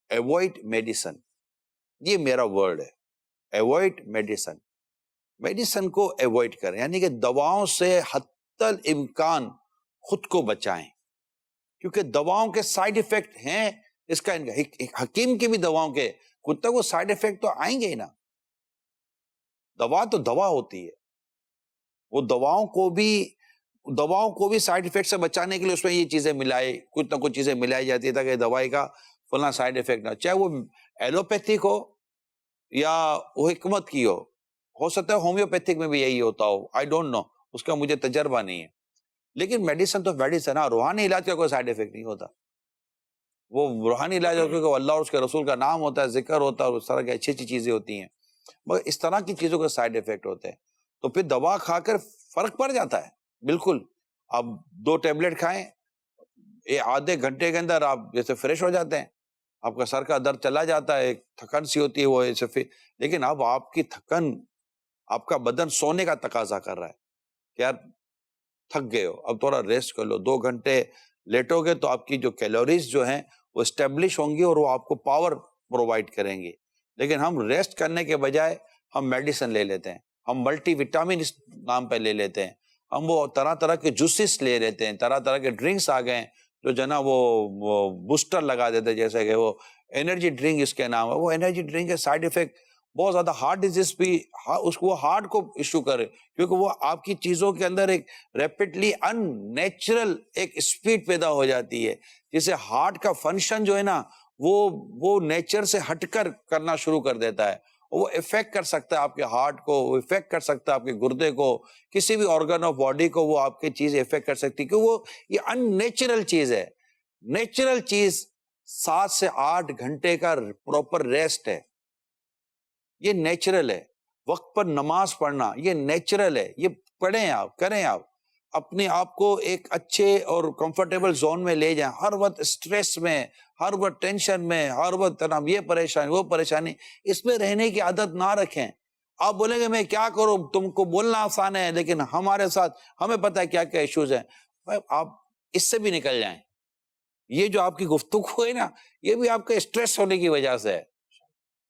F: ایوائڈ میڈیسن. یہ میرا ورڈ ہے، ایوائڈ میڈیسن. میڈیسن کو ایوائڈ کریں، یعنی کہ دواؤں سے حتی الامکان خود کو بچائیں، کیونکہ دواؤں کے سائیڈ ایفیکٹ ہیں. اس کا حکیم کی بھی دواؤں کے خود تک وہ سائیڈ ایفیکٹ تو آئیں گے ہی نا. دوا تو دوا ہوتی ہے، وہ دواؤں کو بھی سائیڈ ایفیکٹ سے بچانے کے لیے اس میں یہ چیزیں ملائے، کچھ نہ کچھ چیزیں ملائی جاتی ہے تاکہ دوائی کا فلاں سائیڈ ایفیکٹ نہ، چاہے وہ ایلوپیتھک ہو یا وہ حکمت کی ہو سکتا ہے ہومیوپیتھک میں بھی یہی ہوتا ہو، آئی ڈونٹ نو، اس کا مجھے تجربہ نہیں ہے. لیکن میڈیسن تو میڈیسن ہے. روحانی علاج کا کوئی سائیڈ ایفیکٹ نہیں ہوتا. وہ روحانی علاج کیونکہ اللہ اور اس کے رسول کا نام ہوتا ہے، ذکر ہوتا ہے، اور اس طرح کی اچھی اچھی چیزیں ہوتی ہیں، مگر اس طرح کی چیزوں کے سائیڈ ایفیکٹ ہوتے ہیں. تو پھر دوا کھا کر فرق پڑ جاتا ہے بالکل. آپ 2 ٹیبلٹ کھائیں، آدھے گھنٹے کے اندر آپ جیسے فریش ہو جاتے ہیں، آپ کا سر کا درد چلا جاتا ہے، ایک تھکن سی ہوتی ہے وہ ایسے. لیکن اب آپ کی تھکن، آپ کا بدن سونے کا تقاضا کر رہا ہے کہ یار تھک گئے ہو، اب تھوڑا ریسٹ کر لو. 2 گھنٹے لیٹو گے تو آپ کی جو کیلوریز جو ہیں وہ اسٹیبلش ہوں گی اور وہ آپ کو پاور پرووائڈ کریں گے. لیکن ہم ریسٹ کرنے کے بجائے ہم میڈیسن لے لیتے ہیں، ہم ملٹی وٹامن اس نام پہ لے لیتے ہیں، ہم وہ طرح طرح کے جوسز لے لیتے ہیں، طرح طرح کے ڈرنکس آ گئے ہیں جو جنا وہ بوسٹر لگا دیتے ہیں، جیسے کہ وہ انرجی ڈرنک اس کے نام ہے. وہ انرجی ڈرنک کے سائیڈ ایفیکٹ بہت زیادہ، ہارٹ ڈیزیز بھی اس کو ہارٹ کو ایشو کرے، کیونکہ وہ آپ کی چیزوں کے اندر ایک ریپڈلی ان نیچرل ایک اسپیڈ پیدا ہو جاتی ہے، جسے ہارٹ کا فنکشن جو ہے نا وہ نیچر سے ہٹ کر کرنا شروع کر دیتا ہے. وہ افیکٹ کر سکتا ہے آپ کے ہارٹ کو، وہ افیکٹ کر سکتا ہے آپ کے گردے کو، کسی بھی آرگن آف باڈی کو وہ آپ کی چیز افیکٹ کر سکتی ہے، کیونکہ وہ یہ ان نیچرل چیز ہے. نیچرل چیز 7 سے 8 گھنٹے کا پراپر ریسٹ ہے، یہ نیچرل ہے. وقت پر نماز پڑھنا یہ نیچرل ہے، یہ پڑھیں آپ، کریں آپ، اپنے آپ کو ایک اچھے اور کمفرٹیبل زون میں لے جائیں. ہر وقت اسٹریس میں، ہر وقت ٹینشن میں، ہر وقت تناؤ، یہ پریشانی وہ پریشانی، اس میں رہنے کی عادت نہ رکھیں. آپ بولیں گے میں کیا کروں، تم کو بولنا آسان ہے لیکن ہمارے ساتھ ہمیں پتہ ہے کیا کیا ایشوز ہیں. آپ اس سے بھی نکل جائیں. یہ جو آپ کی گفتگو ہے نا، یہ بھی آپ کا اسٹریس ہونے کی وجہ سے ہے،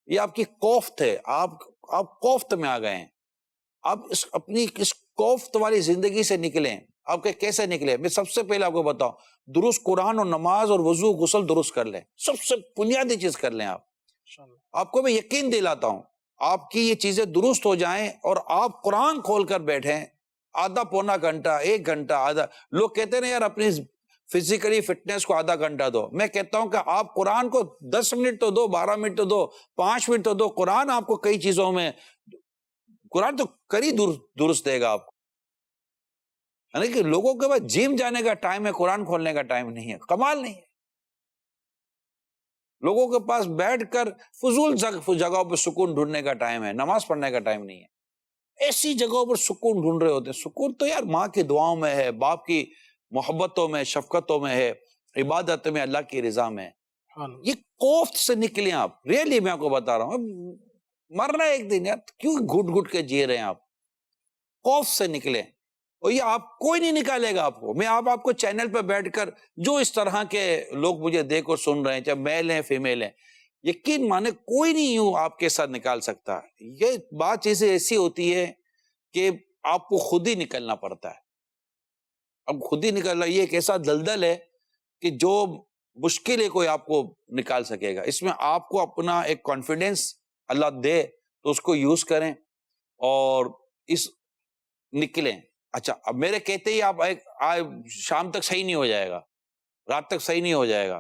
F: یہ آپ کی کوفت ہے، آپ کوفت میں آ گئے ہیں. آپ اپنی اس کوفت والی زندگی سے نکلیں. آپ کے کیسے نکلے؟ میں سب سے پہلے آپ کو بتاؤں، درست قرآن اور نماز اور وضو غسل درست کر لیں. سب سے بنیادی چیز کر لیں. آپ کو میں یقین دلاتا ہوں، آپ کی یہ چیزیں درست ہو جائیں اور آپ قرآن کھول کر بیٹھیں آدھا پونا گھنٹہ، 1 گھنٹہ، آدھا. لوگ کہتے ہیں یار اپنی فزیکلی فٹنس کو آدھا گھنٹہ دو. میں کہتا ہوں کہ آپ قرآن کو 10 منٹ تو دو، 12 منٹ تو دو، 5 منٹ تو دو. قرآن آپ کو کئی چیزوں میں، قرآن تو کری درست دے گا آپ کو. یعنی کہ لوگوں کے پاس جم جانے کا ٹائم ہے، قرآن کھولنے کا ٹائم نہیں ہے. کمال نہیں ہے. لوگوں کے پاس بیٹھ کر فضول جگہوں پہ سکون ڈھونڈنے کا ٹائم ہے، نماز پڑھنے کا ٹائم نہیں ہے. ایسی جگہوں پر سکون ڈھونڈ رہے ہوتے ہیں. سکون تو یار ماں کی دعاؤں میں ہے، باپ کی محبتوں میں، شفقتوں میں ہے، عبادت میں، اللہ کی رضا میں. یہ کوفت سے نکلیں آپ. ریئلی میں آپ کو بتا رہا ہوں، مرنا ایک دن یار، کیوں گھٹ گھٹ کے جی رہے ہیں آپ؟ کوفت سے نکلیں. اور یہ آپ کوئی نہیں نکالے گا آپ کو. میں آپ کو چینل پہ بیٹھ کر جو اس طرح کے لوگ مجھے دیکھ اور سن رہے ہیں، چاہے میل ہیں فیمیل ہیں، یقین مانے کوئی نہیں یوں آپ کے ساتھ نکال سکتا. یہ بات چیزیں ایسی ہوتی ہے کہ آپ کو خود ہی نکلنا پڑتا ہے. اب خود ہی نکلنا یہ ایک ایسا دلدل ہے کہ جو مشکل ہے کوئی آپ کو نکال سکے گا. اس میں آپ کو اپنا ایک کانفیڈینس اللہ دے تو اس کو یوز کریں اور اس نکلیں. اچھا اب میرے کہتے ہی آپ شام تک صحیح نہیں ہو جائے گا، رات تک صحیح نہیں ہو جائے گا.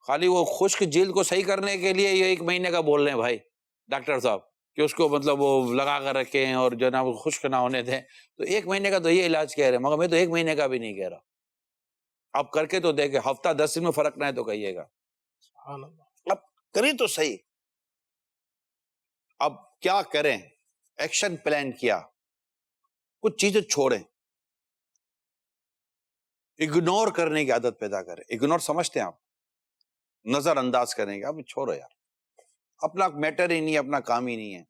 F: خالی وہ خشک جلد کو صحیح کرنے کے لیے یہ 1 مہینے کا بول رہے ہیں بھائی ڈاکٹر صاحب کہ اس کو مطلب وہ لگا کر رکھیں اور جو نا وہ خشک نہ ہونے دیں. تو 1 مہینے کا تو یہ علاج کہہ رہے ہیں، مگر میں تو 1 مہینے کا بھی نہیں کہہ رہا. آپ کر کے تو دیکھیں، ہفتہ 10 دن میں فرق نہ ہے تو کہیے گا. اب کریں تو صحیح. اب کیا کریں؟ ایکشن پلان کیا. کچھ چیزیں چھوڑیں، اگنور کرنے کی عادت پیدا کریں. اگنور سمجھتے ہیں آپ؟ نظر انداز کریں گے. اب چھوڑو یار، اپنا میٹر ہی نہیں ہے، اپنا کام ہی نہیں ہے.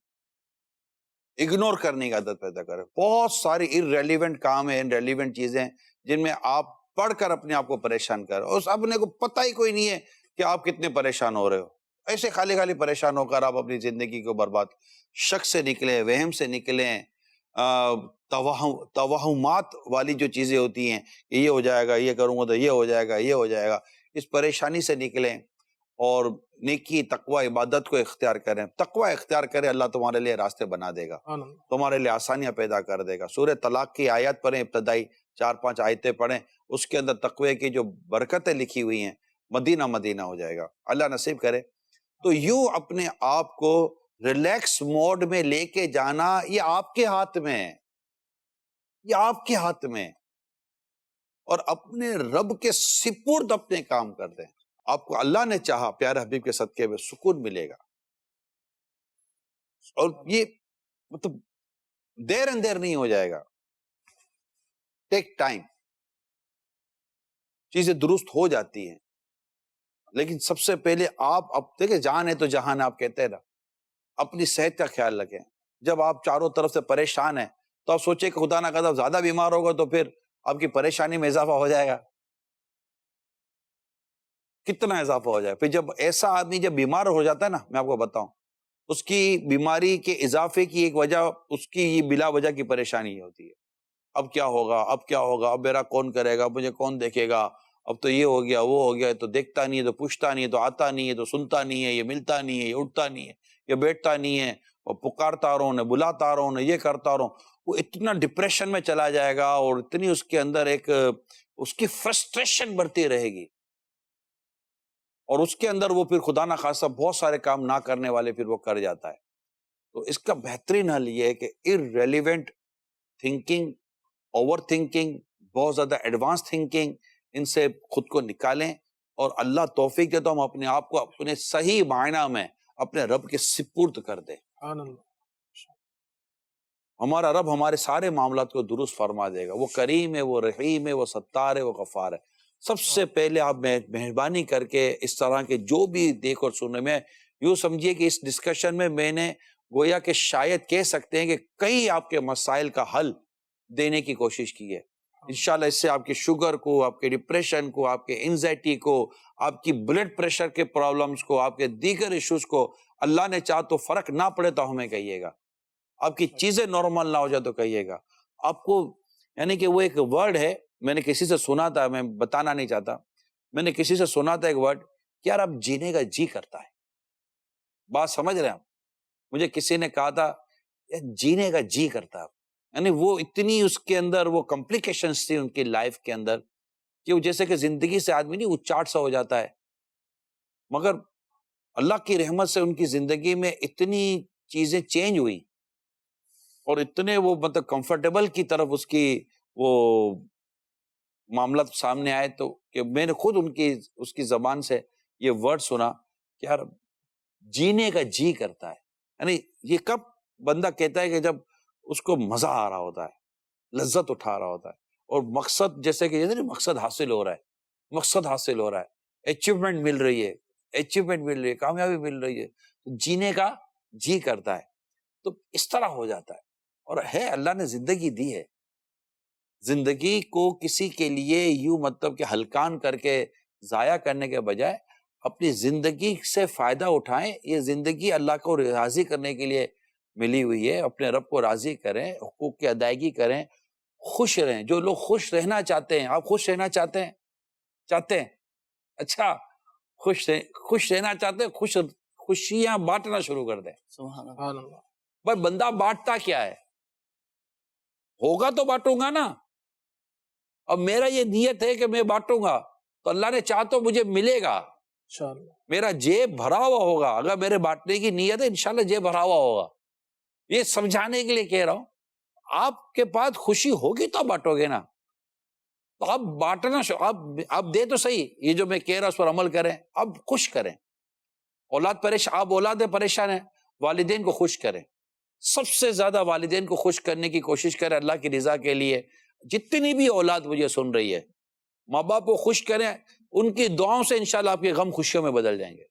F: اگنور کرنے کی عادت پیدا کریں. بہت ساری irrelevant کام ہیں، irrelevant چیزیں جن میں آپ پڑھ کر اپنے آپ کو پریشان کر، اور اپنے کو پتہ ہی کوئی نہیں ہے کہ آپ کتنے پریشان ہو رہے ہو. ایسے خالی خالی پریشان ہو کر آپ اپنی زندگی کو برباد. شک سے نکلیں، وہم سے نکلیں، توہمات والی جو چیزیں ہوتی ہیں کہ یہ ہو جائے گا، یہ کروں گا تو یہ ہو جائے گا، یہ ہو جائے گا، اس پریشانی سے نکلیں اور نیکی، تقوی، عبادت کو اختیار کریں. تقوی اختیار کریں، اللہ تمہارے لیے راستے بنا دے گا، تمہارے لیے آسانیاں پیدا کر دے گا. سورہ طلاق کی آیات پڑھیں، ابتدائی 4-5 آیتیں پڑھیں، اس کے اندر تقوی کی جو برکتیں لکھی ہوئی ہیں، مدینہ مدینہ ہو جائے گا. اللہ نصیب کرے. تو یوں اپنے آپ کو ریلیکس موڈ میں لے کے جانا یہ آپ کے ہاتھ میں ہے، یہ آپ کے ہاتھ میں ہے. اور اپنے رب کے سپرد اپنے کام کر دیں. آپ کو اللہ نے چاہا پیارے حبیب کے صدقے میں سکون ملے گا. اور یہ مطلب دیر اندر نہیں ہو جائے گا. Take time. چیزیں درست ہو جاتی ہیں، لیکن سب سے پہلے آپ اب دیکھیں، جان ہے تو جہان، آپ کہتے ہیں نا، اپنی صحت کا خیال رکھیں. جب آپ چاروں طرف سے پریشان ہیں تو آپ سوچیں کہ خدا نہ خدا زیادہ بیمار ہوگا تو پھر آپ کی پریشانی میں اضافہ ہو جائے گا. کتنا اضافہ ہو جائے. پھر جب ایسا آدمی جب بیمار ہو جاتا ہے نا، میں آپ کو بتاؤں، اس کی بیماری کے اضافے کی ایک وجہ اس کی یہ بلا وجہ کی پریشانی ہوتی ہے. اب کیا ہوگا، اب کیا ہوگا، اب میرا کون کرے گا، مجھے کون دیکھے گا، اب تو یہ ہو گیا، وہ ہو گیا، تو دیکھتا نہیں ہے، تو پوچھتا نہیں ہے، تو آتا نہیں ہے، تو سنتا نہیں ہے، یہ ملتا نہیں ہے، یہ اٹھتا نہیں ہے، یہ بیٹھتا نہیں ہے، اور پکارتا رہو نہ بلاتا رہو نہ یہ کرتا رہو. وہ اتنا ڈپریشن میں چلا جائے گا اور اتنی اس کے اندر ایک اس کی فرسٹریشن بڑھتی رہے گی، اور اس کے اندر وہ پھر خدا نہ خاصہ بہت سارے کام نہ کرنے والے پھر وہ کر جاتا ہے. تو اس کا بہترین حل یہ ہے کہ irrelevant تھنکنگ، اوور تھنکنگ، بہت زیادہ ایڈوانس تھنکنگ، ان سے خود کو نکالیں، اور اللہ توفیق دے تو ہم اپنے آپ کو اپنے صحیح معنی میں اپنے رب کے سپرد کر دیں. ہمارا رب ہمارے سارے معاملات کو درست فرما دے گا. وہ کریم ہے، وہ رحیم ہے، وہ ستار ہے، وہ غفار ہے. سب سے پہلے آپ مہربانی کر کے اس طرح کے جو بھی دیکھ اور سننے میں یوں سمجھیے کہ اس ڈسکشن میں میں نے گویا کہ شاید کہہ سکتے ہیں کہ کئی آپ کے مسائل کا حل دینے کی کوشش کی ہے. انشاءاللہ اس سے آپ کے شوگر کو، آپ کے ڈپریشن کو، آپ کے انزائٹی کو، آپ کی بلڈ پریشر کے پرابلمز کو، آپ کے دیگر ایشوز کو اللہ نے چاہ تو فرق نہ پڑے تو ہمیں کہیے گا. آپ کی چیزیں نارمل نہ ہو جائے تو کہیے گا. آپ کو یعنی کہ وہ ایک ورڈ ہے، میں نے کسی سے سنا تھا، میں بتانا نہیں چاہتا، میں نے کسی سے سنا تھا ایک ورڈ کہ یار اب جینے کا جی کرتا ہے. بات سمجھ رہے ہیں آپ؟ مجھے کسی نے کہا تھا یار جینے کا جی کرتا ہے. یعنی وہ اتنی اس کے اندر وہ کمپلیکیشنز تھی ان کی لائف کے اندر کہ وہ جیسے کہ زندگی سے آدمی نہیں اچاٹ سا ہو جاتا ہے. مگر اللہ کی رحمت سے ان کی زندگی میں اتنی چیزیں چینج ہوئی اور اتنے وہ مطلب کمفرٹیبل کی طرف اس کی وہ معاملہ سامنے آئے تو کہ میں نے خود اس کی زبان سے یہ ورڈ سنا کہ یار جینے کا جی کرتا ہے. یعنی یہ کب بندہ کہتا ہے کہ جب اس کو مزہ آ رہا ہوتا ہے, لذت اٹھا رہا ہوتا ہے, اور مقصد جیسے کہ مقصد حاصل ہو رہا ہے, اچیومنٹ مل رہی ہے, کامیابی مل رہی ہے, جینے کا جی کرتا ہے. تو اس طرح ہو جاتا ہے. اور ہے اللہ نے زندگی دی ہے, زندگی کو کسی کے لیے یوں مطلب کہ ہلکان کر کے ضائع کرنے کے بجائے اپنی زندگی سے فائدہ اٹھائیں. یہ زندگی اللہ کو راضی کرنے کے لیے ملی ہوئی ہے. اپنے رب کو راضی کریں, حقوق کی ادائیگی کریں, خوش رہیں. جو لوگ خوش رہنا چاہتے ہیں, آپ خوش رہنا چاہتے ہیں اچھا خوش رہنا چاہتے ہیں, خوشیاں بانٹنا شروع کر دیں.
D: سبحان اللہ.
F: پر بندہ بانٹتا کیا ہے؟ ہوگا تو بانٹوں گا نا. اب میرا یہ نیت ہے کہ میں بانٹوں گا تو اللہ نے چاہا تو مجھے ملے گا. میرا جیب بھرا ہوا ہوگا. اگر میرے بانٹنے کی نیت ہے انشاءاللہ جیب بھرا ہوا ہوگا. یہ سمجھانے کے لیے کہہ رہا ہوں. آپ کے پاس خوشی ہوگی تو آپ بانٹو گے نا. تو آپ بانٹنا آپ دے تو صحیح, یہ جو میں کہہ رہا ہوں اس پر عمل کریں. اب خوش کریں. آپ اولاد پریشان ہیں, والدین کو خوش کریں. سب سے زیادہ والدین کو خوش کرنے کی کوشش کریں اللہ کی رضا کے لیے. جتنی بھی اولاد مجھے سن رہی ہے, ماں باپ کو خوش کریں. ان کی دعاؤں سے انشاءاللہ آپ کے غم خوشیوں میں بدل جائیں گے.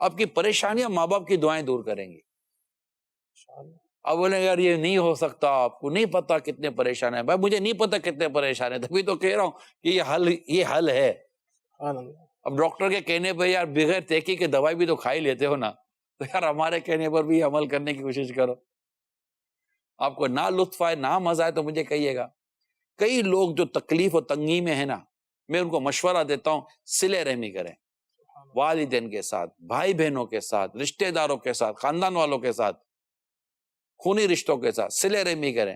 F: آپ کی پریشانیاں ماں باپ کی دعائیں دور کریں گی. اب بولیں یار یہ نہیں ہو سکتا, آپ کو نہیں پتا کتنے پریشان ہیں. بھائی مجھے نہیں پتا کتنے پریشان ہیں, تبھی تو کہہ رہا ہوں کہ یہ حل ہے. اب ڈاکٹر کے کہنے پہ یار بغیر تحقیق کے دوائی بھی تو کھا ہی لیتے ہو نا, تو یار ہمارے کہنے پر بھی عمل کرنے کی کوشش کرو. آپ کو نہ لطف آئے نہ مزہ آئے تو مجھے کہیے گا. کئی لوگ جو تکلیف و تنگی میں ہے نا, میں ان کو مشورہ دیتا ہوں صلہ رحمی کریں. والدین کے ساتھ, بھائی بہنوں کے ساتھ, رشتہ داروں کے ساتھ, خاندان والوں کے ساتھ, خونی رشتوں کے ساتھ صلہ رحمی کریں.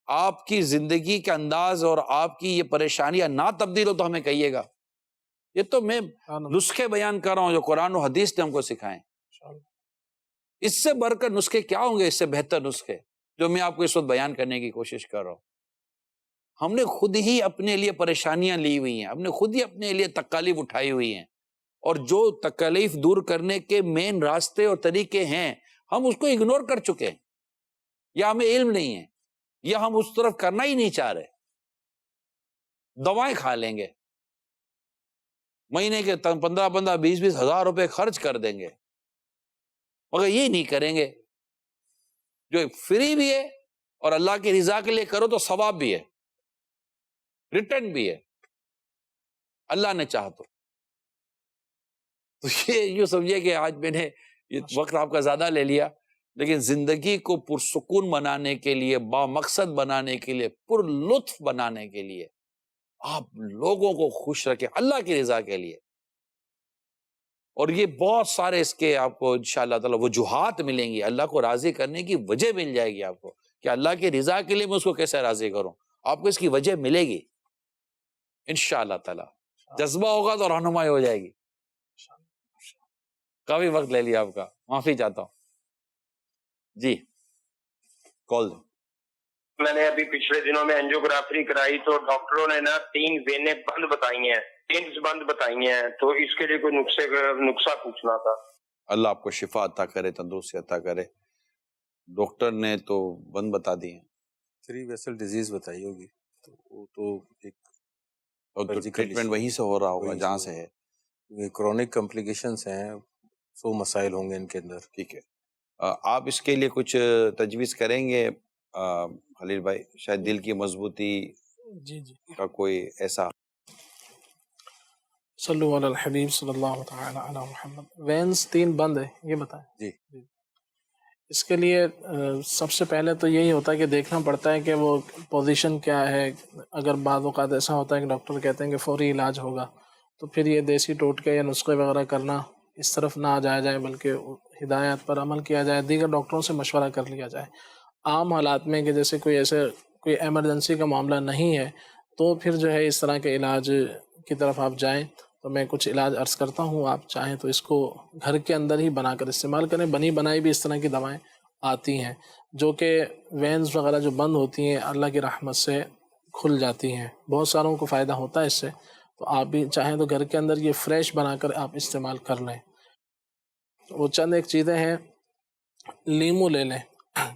F: آپ کی زندگی کا انداز اور آپ کی یہ پریشانیاں نہ تبدیل ہو تو ہمیں کہیے گا. یہ تو میں نسخے بیان کر رہا ہوں جو قرآن و حدیث نے ہم کو سکھائیں. اس سے بڑھ کر نسخے کیا ہوں گے, اس سے بہتر نسخے جو میں آپ کو اس وقت بیان کرنے کی کوشش کر رہا ہوں. ہم نے خود ہی اپنے لیے پریشانیاں لی ہوئی ہیں, ہم نے خود ہی اپنے لیے تکالیف اٹھائی ہوئی ہیں, اور جو تکالیف دور کرنے کے مین راستے اور طریقے ہیں ہم اس کو اگنور کر چکے ہیں, یا ہمیں علم نہیں ہے, یا ہم اس طرف کرنا ہی نہیں چاہ رہے. دوائیں کھا لیں گے, مہینے کے 15-20 ہزار روپے خرچ کر دیں گے, مگر یہ نہیں کریں گے جو فری بھی ہے اور اللہ کی رضا کے لیے کرو تو ثواب بھی ہے, ریٹرن بھی ہے اللہ نے چاہا تو. یہ یوں سمجھے کہ آج میں نے یہ وقت آپ کا زیادہ لے لیا, لیکن زندگی کو پرسکون بنانے کے لیے, با مقصد بنانے کے لیے, پر لطف بنانے کے لیے آپ لوگوں کو خوش رکھیں اللہ کی رضا کے لیے. اور یہ بہت سارے اس کے آپ کو انشاءاللہ تعالی وجوہات ملیں گی, اللہ کو راضی کرنے کی وجہ مل جائے گی آپ کو کہ اللہ کی رضا کے لیے میں اس کو کیسے راضی کروں. آپ کو اس کی وجہ ملے گی انشاءاللہ تعالی. جذبہ ہوگا تو رہنمائی ہو جائے گی. کافی وقت لے لیا آپ کا, معافی چاہتا ہوں. جی کال دیں.
L: میں نے ابھی پچھلے دنوں میں اینجیوگرافی کرائی تو ڈاکٹروں نے نا 3 وینے بند بتائی ہیں, بند بتائی ہیں, تو اس کے لیے کوئی نسخہ پوچھنا تھا.
F: اللہ آپ کو شفا عطا کرے, تندرستی عطا کرے. ڈاکٹر نے تو بند بتا دی ہیں,
E: 3 ویسل ڈیزیز بتائی ہوگی, تو وہ تو ایک
F: ٹریٹمنٹ وہیں سے ہو رہا ہوگا جہاں سے ہے.
E: کرونک کمپلیکیشنز ہیں, 100 مسائل ہوں گے ان کے اندر.
F: ٹھیک ہے, آپ اس کے لیے کچھ تجویز کریں گے خلیل بھائی؟ شاید دل کی مضبوطی کا کوئی ایسا.
C: صلو علی الحبیب صلی اللہ تعالی علی محمد. وینز 3 بند ہے, یہ بتائیں.
E: جی
C: اس کے لیے سب سے پہلے تو یہی ہوتا ہے کہ دیکھنا پڑتا ہے کہ وہ پوزیشن کیا ہے. اگر بعض اوقات ایسا ہوتا ہے کہ ڈاکٹر کہتے ہیں کہ فوری علاج ہوگا, تو پھر یہ دیسی ٹوٹکے یا نسخے وغیرہ کرنا اس طرف نہ جایا جائے, بلکہ ہدایات پر عمل کیا جائے, دیگر ڈاکٹروں سے مشورہ کر لیا جائے. عام حالات میں کہ جیسے کوئی ایمرجنسی کا معاملہ نہیں ہے تو پھر جو ہے اس طرح کے علاج کی طرف آپ جائیں. تو میں کچھ علاج عرض کرتا ہوں, آپ چاہیں تو اس کو گھر کے اندر ہی بنا کر استعمال کریں. بنی بنائی بھی اس طرح کی دوائیں آتی ہیں جو کہ وینز وغیرہ جو بند ہوتی ہیں اللہ کی رحمت سے کھل جاتی ہیں. بہت ساروں کو فائدہ ہوتا ہے اس سے. تو آپ بھی چاہیں تو گھر کے اندر یہ فریش بنا کر آپ استعمال کر لیں. وہ چند ایک چیزیں ہیں. لیمو لے لیں,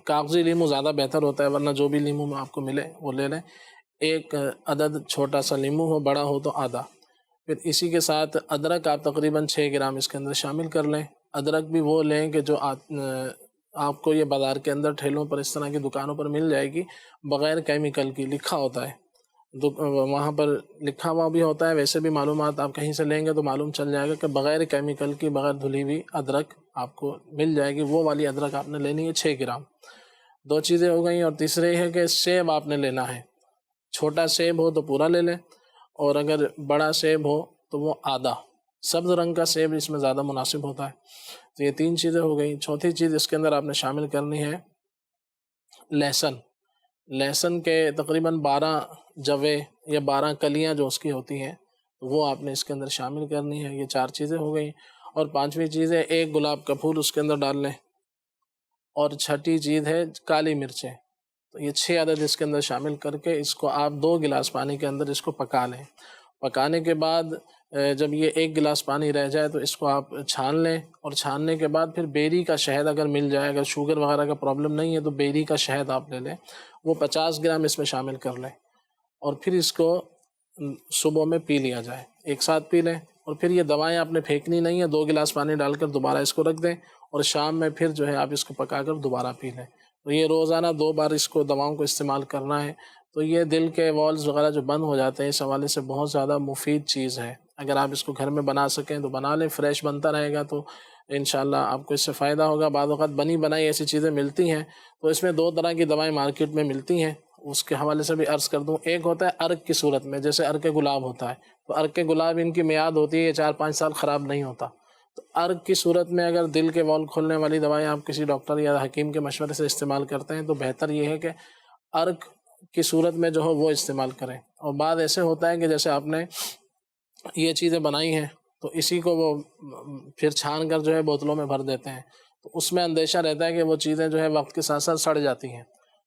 C: کاغذی لیمو زیادہ بہتر ہوتا ہے, ورنہ جو بھی لیمو میں آپ کو ملے وہ لے لیں. ایک عدد چھوٹا سا لیمو ہو, بڑا ہو تو آدھا. پھر اسی کے ساتھ ادرک آپ تقریباً 6 گرام اس کے اندر شامل کر لیں. ادرک بھی وہ لیں کہ جو آپ کو یہ بازار کے اندر ٹھیلوں پر اس طرح کی دکانوں پر مل جائے گی, بغیر کیمیکل کی, لکھا ہوتا ہے وہاں پر لکھا ہوا بھی ہوتا ہے. ویسے بھی معلومات آپ کہیں سے لیں گے تو معلوم چل جائے گا کہ بغیر کیمیکل کی, بغیر دھلی ہوئی ادرک آپ کو مل جائے گی. وہ والی ادرک آپ نے لینی ہے 6 گرام. 2 چیزیں ہو گئیں. اور تیسرے یہ ہے کہ سیب آپ نے لینا ہے. چھوٹا سیب ہو تو پورا لے لیں, اور اگر بڑا سیب ہو تو وہ آدھا. سبز رنگ کا سیب اس میں زیادہ مناسب ہوتا ہے. تو یہ 3 چیزیں ہو گئیں. چوتھی چیز اس کے اندر آپ نے شامل کرنی ہے لہسن. لہسن کے تقریباً 12 جوے یا 12 کلیاں جو اس کی ہوتی ہیں وہ آپ نے اس کے اندر شامل کرنی ہے. یہ 4 چیزیں ہو گئیں. اور 5ویں چیز ہے 1 گلاب کا پھول اس کے اندر ڈال لیں. اور 6ٹھی چیز ہے کالی مرچیں. تو یہ 6 عدد اس کے اندر شامل کر کے اس کو آپ 2 گلاس پانی کے اندر اس کو پکا لیں. پکانے کے بعد جب یہ 1 گلاس پانی رہ جائے تو اس کو آپ چھان لیں. اور چھاننے کے بعد پھر بیری کا شہد اگر مل جائے, اگر شوگر وغیرہ کا پرابلم نہیں ہے تو بیری کا شہد آپ لے لیں, وہ 50 گرام اس میں شامل کر لیں. اور پھر اس کو صبح میں پی لیا جائے, ایک ساتھ پی لیں. اور پھر یہ دوائیں آپ نے پھینکنی نہیں ہے, 2 گلاس پانی ڈال کر دوبارہ اس کو رکھ دیں, اور شام میں پھر جو ہے آپ اس کو پکا کر دوبارہ پی لیں. تو یہ روزانہ 2 بار اس کو دواؤں کو استعمال کرنا ہے. تو یہ دل کے والز وغیرہ جو بند ہو جاتے ہیں, اس حوالے سے بہت زیادہ مفید چیز ہے. اگر آپ اس کو گھر میں بنا سکیں تو بنا لیں, فریش بنتا رہے گا تو انشاءاللہ آپ کو اس سے فائدہ ہوگا. بعض اوقات بنی بنائی ایسی چیزیں ملتی ہیں تو اس میں 2 طرح کی دوائیں مارکیٹ میں ملتی ہیں. اس کے حوالے سے بھی عرض کر دوں, ایک ہوتا ہے ارک کی صورت میں, جیسے ارک گلاب ہوتا ہے. تو ارک گلاب ان کی میعاد ہوتی ہے, 4-5 سال خراب نہیں ہوتا. تو ارک کی صورت میں اگر دل کے وال کھولنے والی دوائیں آپ کسی ڈاکٹر یا حکیم کے مشورے سے استعمال کرتے ہیں تو بہتر یہ ہے کہ ارک کی صورت میں جو ہو وہ استعمال کریں. اور بعد ایسے ہوتا ہے کہ جیسے آپ نے یہ چیزیں بنائی ہیں تو اسی کو وہ پھر چھان کر جو ہے بوتلوں میں بھر دیتے ہیں, تو اس میں اندیشہ رہتا ہے کہ وہ چیزیں جو ہے وقت کے ساتھ ساتھ سڑ جاتی ہیں.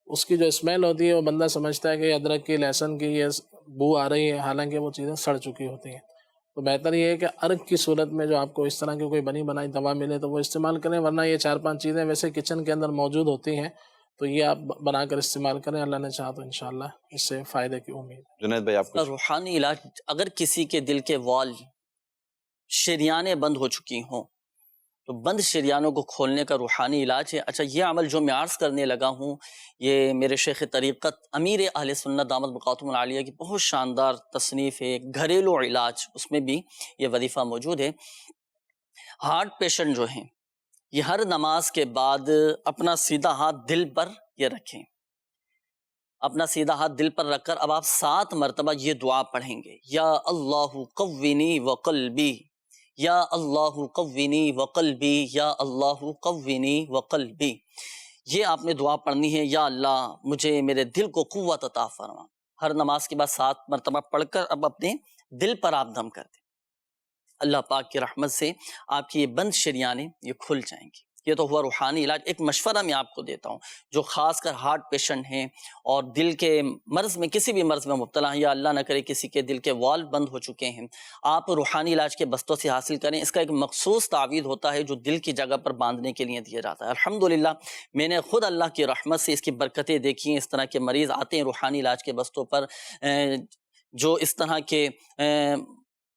C: اس کی جو اسمیل ہوتی ہے وہ بندہ سمجھتا ہے کہ ادرک کی, لہسن کی یہ بو آ رہی ہے, حالانکہ وہ چیزیں سڑ چکی ہوتی ہیں. تو بہتر یہ ہے کہ ارک کی صورت میں جو آپ کو اس طرح کی کوئی بنی بنائی دوا ملے تو وہ استعمال کریں, ورنہ یہ 4-5 چیزیں ویسے کچن کے اندر موجود ہوتی ہیں تو یہ آپ بنا کر استعمال کریں. اللہ نے چاہا تو انشاءاللہ اس سے فائدے کی امید.
F: جنید بھائی آپ کو
D: روحانی علاج, اگر کسی کے دل کے وال شریانیں بند ہو چکی ہوں تو بند شریانوں کو کھولنے کا روحانی علاج ہے. اچھا, یہ عمل جو میں عرض کرنے لگا ہوں یہ میرے شیخ طریقت امیر اہل سنت دامت بقاتم العالیہ کی بہت شاندار تصنیف ہے, گھریلو علاج, اس میں بھی یہ وظیفہ موجود ہے. ہارٹ پیشنٹ جو ہیں یہ ہر نماز کے بعد اپنا سیدھا ہاتھ دل پر یہ رکھیں, اپنا سیدھا ہاتھ دل پر رکھ کر اب آپ 7 مرتبہ یہ دعا پڑھیں گے, یا اللہ قوینی وقلبی, یا اللہ قوینی وقلبی, یا اللہ قوینی وقلبی. یہ آپ نے دعا پڑھنی ہے, یا اللہ مجھے میرے دل کو قوت عطا فرما. ہر نماز کے بعد 7 مرتبہ پڑھ کر اب اپنے دل پر آپ دم کر دیں. اللہ پاک کی رحمت سے آپ کی یہ بند شریانیں یہ کھل جائیں گی. یہ تو ہوا روحانی علاج. ایک مشورہ میں آپ کو دیتا ہوں جو خاص کر ہارٹ پیشنٹ ہیں اور دل کے مرض میں, کسی بھی مرض میں مبتلا ہیں, یا اللہ نہ کرے کسی کے دل کے وال بند ہو چکے ہیں, آپ روحانی علاج کے بستوں سے حاصل کریں. اس کا ایک مخصوص تعویذ ہوتا ہے جو دل کی جگہ پر باندھنے کے لیے دیا جاتا ہے. الحمدللہ میں نے خود اللہ کی رحمت سے اس کی برکتیں دیکھی ہیں. اس طرح کے مریض آتے ہیں روحانی علاج کے بستوں پر جو اس طرح کے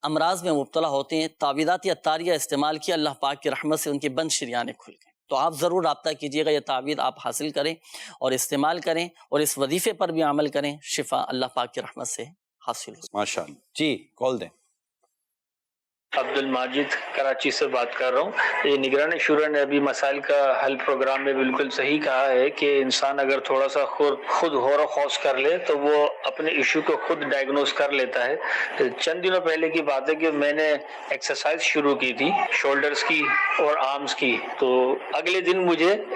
D: امراض میں مبتلا ہوتے ہیں, تعویذات یا تاریہ استعمال کیا, اللہ پاک کی رحمت سے ان کی بند شریانیں کھل گئیں. تو آپ ضرور رابطہ کیجیے گا, یہ تعویذ آپ حاصل کریں اور استعمال کریں, اور اس وظیفے پر بھی عمل کریں. شفا اللہ پاک کی رحمت سے حاصل ہو.
F: ماشاءاللہ. جی کال دیں.
M: عبد الماجد کراچی سے بات کر رہا ہوں. یہ نگران شورا نے ابھی مسائل کا حل پروگرام میں بالکل صحیح کہا ہے کہ انسان اگر تھوڑا سا خود غور و خوض کر لے تو وہ اپنے ایشو کو خود ڈائگنوز کر لیتا ہے. چند دنوں پہلے کی بات ہے کہ میں نے ایکسرسائز شروع کی تھی شولڈرز کی اور آرمز کی, تو اگلے دن مجھے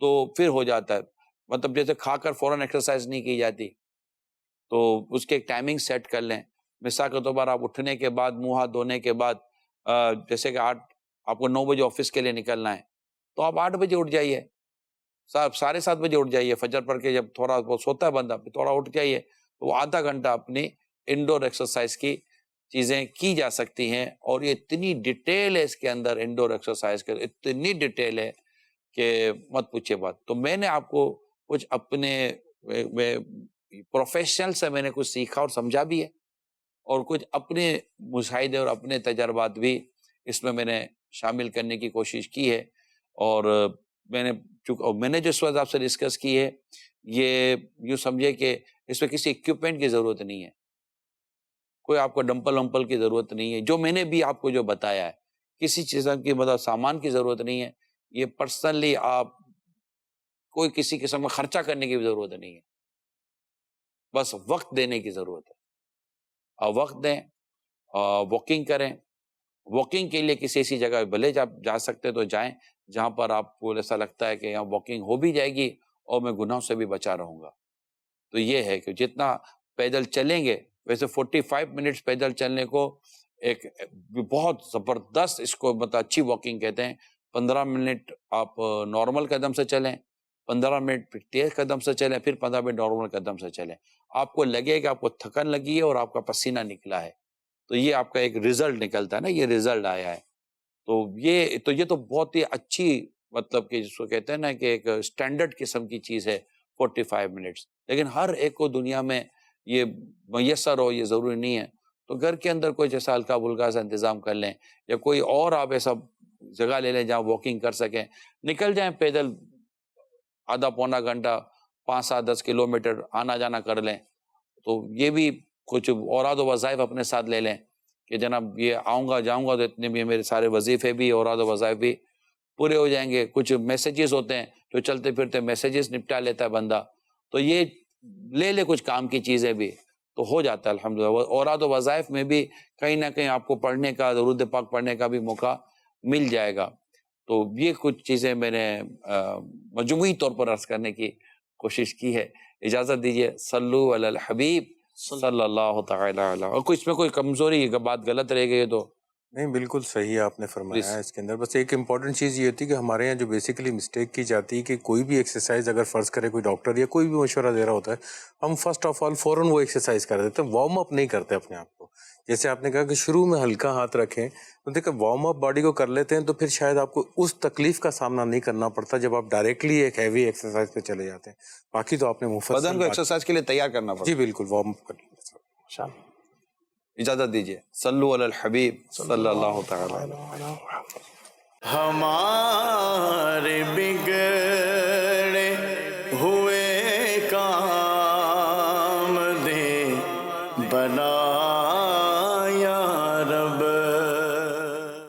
F: تو پھر ہو جاتا ہے. مطلب جیسے کھا کر فوراً ایکسرسائز نہیں کی جاتی, تو اس کے ایک ٹائمنگ سیٹ کر لیں. مثال کے طور پر آپ اٹھنے کے بعد, منہ ہاتھ دھونے کے بعد, جیسے کہ آپ کو 9 بجے آفس کے لیے نکلنا ہے, تو آپ 8 بجے اٹھ جائیے, 7:30 بجے اٹھ جائیے, فجر پڑھ کے جب تھوڑا بہت سوتا ہے بندہ تھوڑا اٹھ جائیے, تو وہ آدھا گھنٹہ اپنی انڈور ایکسرسائز کی چیزیں کی جا سکتی ہیں. اور یہ اتنی ڈیٹیل ہے اس کے اندر, انڈور ایکسرسائز کے اتنی ڈیٹیل ہے کہ مت پوچھے بات. تو میں نے آپ کو کچھ اپنے پروفیشنل سے میں نے کچھ سیکھا اور سمجھا بھی ہے, اور کچھ اپنے مشاہدے اور اپنے تجربات بھی اس میں نے شامل کرنے کی کوشش کی ہے. اور میں نے جو اس وقت آپ سے ڈسکس کی ہے, یہ یوں سمجھے کہ اس میں کسی ایکوپمنٹ کی ضرورت نہیں ہے, کوئی آپ کو ڈمپل ومپل کی ضرورت نہیں ہے. جو میں نے بھی آپ کو جو بتایا ہے, کسی چیز کی مطلب سامان کی ضرورت نہیں ہے. یہ پرسنلی آپ کوئی کسی قسم کا خرچہ کرنے کی بھی ضرورت نہیں ہے, بس وقت دینے کی ضرورت ہے. وقت دیں, واکنگ کریں. واکنگ کے لیے کسی ایسی جگہ بھلے جا سکتے تو جائیں جہاں پر آپ کو ایسا لگتا ہے کہ یہاں واکنگ ہو بھی جائے گی اور میں گناہوں سے بھی بچا رہوں گا. تو یہ ہے کہ جتنا پیدل چلیں گے, ویسے 45 منٹس پیدل چلنے کو ایک بہت زبردست, اس کو مطلب اچھی واکنگ کہتے ہیں. 15 منٹ آپ نارمل قدم سے چلیں, 15 منٹ پھر تیز قدم سے چلیں, پھر 15 منٹ نارمل قدم سے چلیں. آپ کو لگے کہ آپ کو تھکن لگی ہے اور آپ کا پسینہ نکلا ہے, تو یہ آپ کا ایک ریزلٹ نکلتا ہے نا, یہ ریزلٹ آیا ہے. تو یہ تو بہت ہی اچھی, مطلب کہ جس کو کہتے ہیں نا کہ ایک اسٹینڈرڈ قسم کی چیز ہے 45 منٹس. لیکن ہر ایک کو دنیا میں یہ میسر ہو یہ ضروری نہیں ہے. تو گھر کے اندر کوئی جیسا ہلکا پھلکا سا انتظام کر لیں, یا کوئی اور آپ ایسا جگہ لے لیں جہاں واکنگ کر سکیں, نکل جائیں پیدل آدھا پونا گھنٹہ, 5-7-10 کلومیٹر آنا جانا کر لیں. تو یہ بھی کچھ اوراد و وظائف اپنے ساتھ لے لیں کہ جناب یہ آؤں گا جاؤں گا تو اتنے بھی میرے سارے وظیفے بھی اوراد و وظائف بھی پورے ہو جائیں گے. کچھ میسیجز ہوتے ہیں جو چلتے پھرتے میسیجز نپٹا لیتا ہے بندہ, تو یہ لے لے کچھ کام کی چیزیں بھی, تو ہو جاتا ہے الحمدللہ. اوراد و وظائف میں بھی کہیں نہ کہیں آپ کو پڑھنے کا, درود پاک پڑھنے کا بھی موقع مل جائے گا. تو یہ کچھ چیزیں میں نے مجموعی طور پر عرض کرنے کی کوشش کی ہے. اجازت دیجیے, صلو علی الحبیب صلی اللہ تعالی علیہ. اور کوئی اس میں کوئی کمزوری بات غلط رہ گئی تو
E: نہیں, بالکل صحیح آپ نے فرمایا ہے. اس کے اندر بس ایک امپورٹنٹ چیز یہ ہوتی ہے کہ ہمارے یہاں جو بیسیکلی مسٹیک کی جاتی ہے کہ کوئی بھی ایکسرسائز اگر فرض کرے کوئی ڈاکٹر یا کوئی بھی مشورہ دے رہا ہوتا ہے, ہم فرسٹ آف آل فوراً وہ ایکسرسائز کر دیتے ہیں, وارم اپ نہیں کرتے اپنے آپ کو. جیسے آپ نے کہا کہ شروع میں ہلکا ہاتھ رکھیں, تو دیکھیں وارم اپ باڈی کو کر لیتے ہیں تو پھر شاید آپ کو اس تکلیف کا سامنا نہیں کرنا پڑتا جب آپ ڈائریکٹلی ایک ہیوی ایکسرسائز پہ چلے جاتے ہیں. باقی تو آپ نے مفصل
F: بدن کو ایکسرسائز کے لیے تیار کرنا پڑتا.
E: جی بالکل, وارم اپ کر لیں.
F: اجازت دیجیے, صلو علی الحبیب صلی اللہ تعالی علیہ.
A: ہمارے بگڑے ہوئے کام دے بنا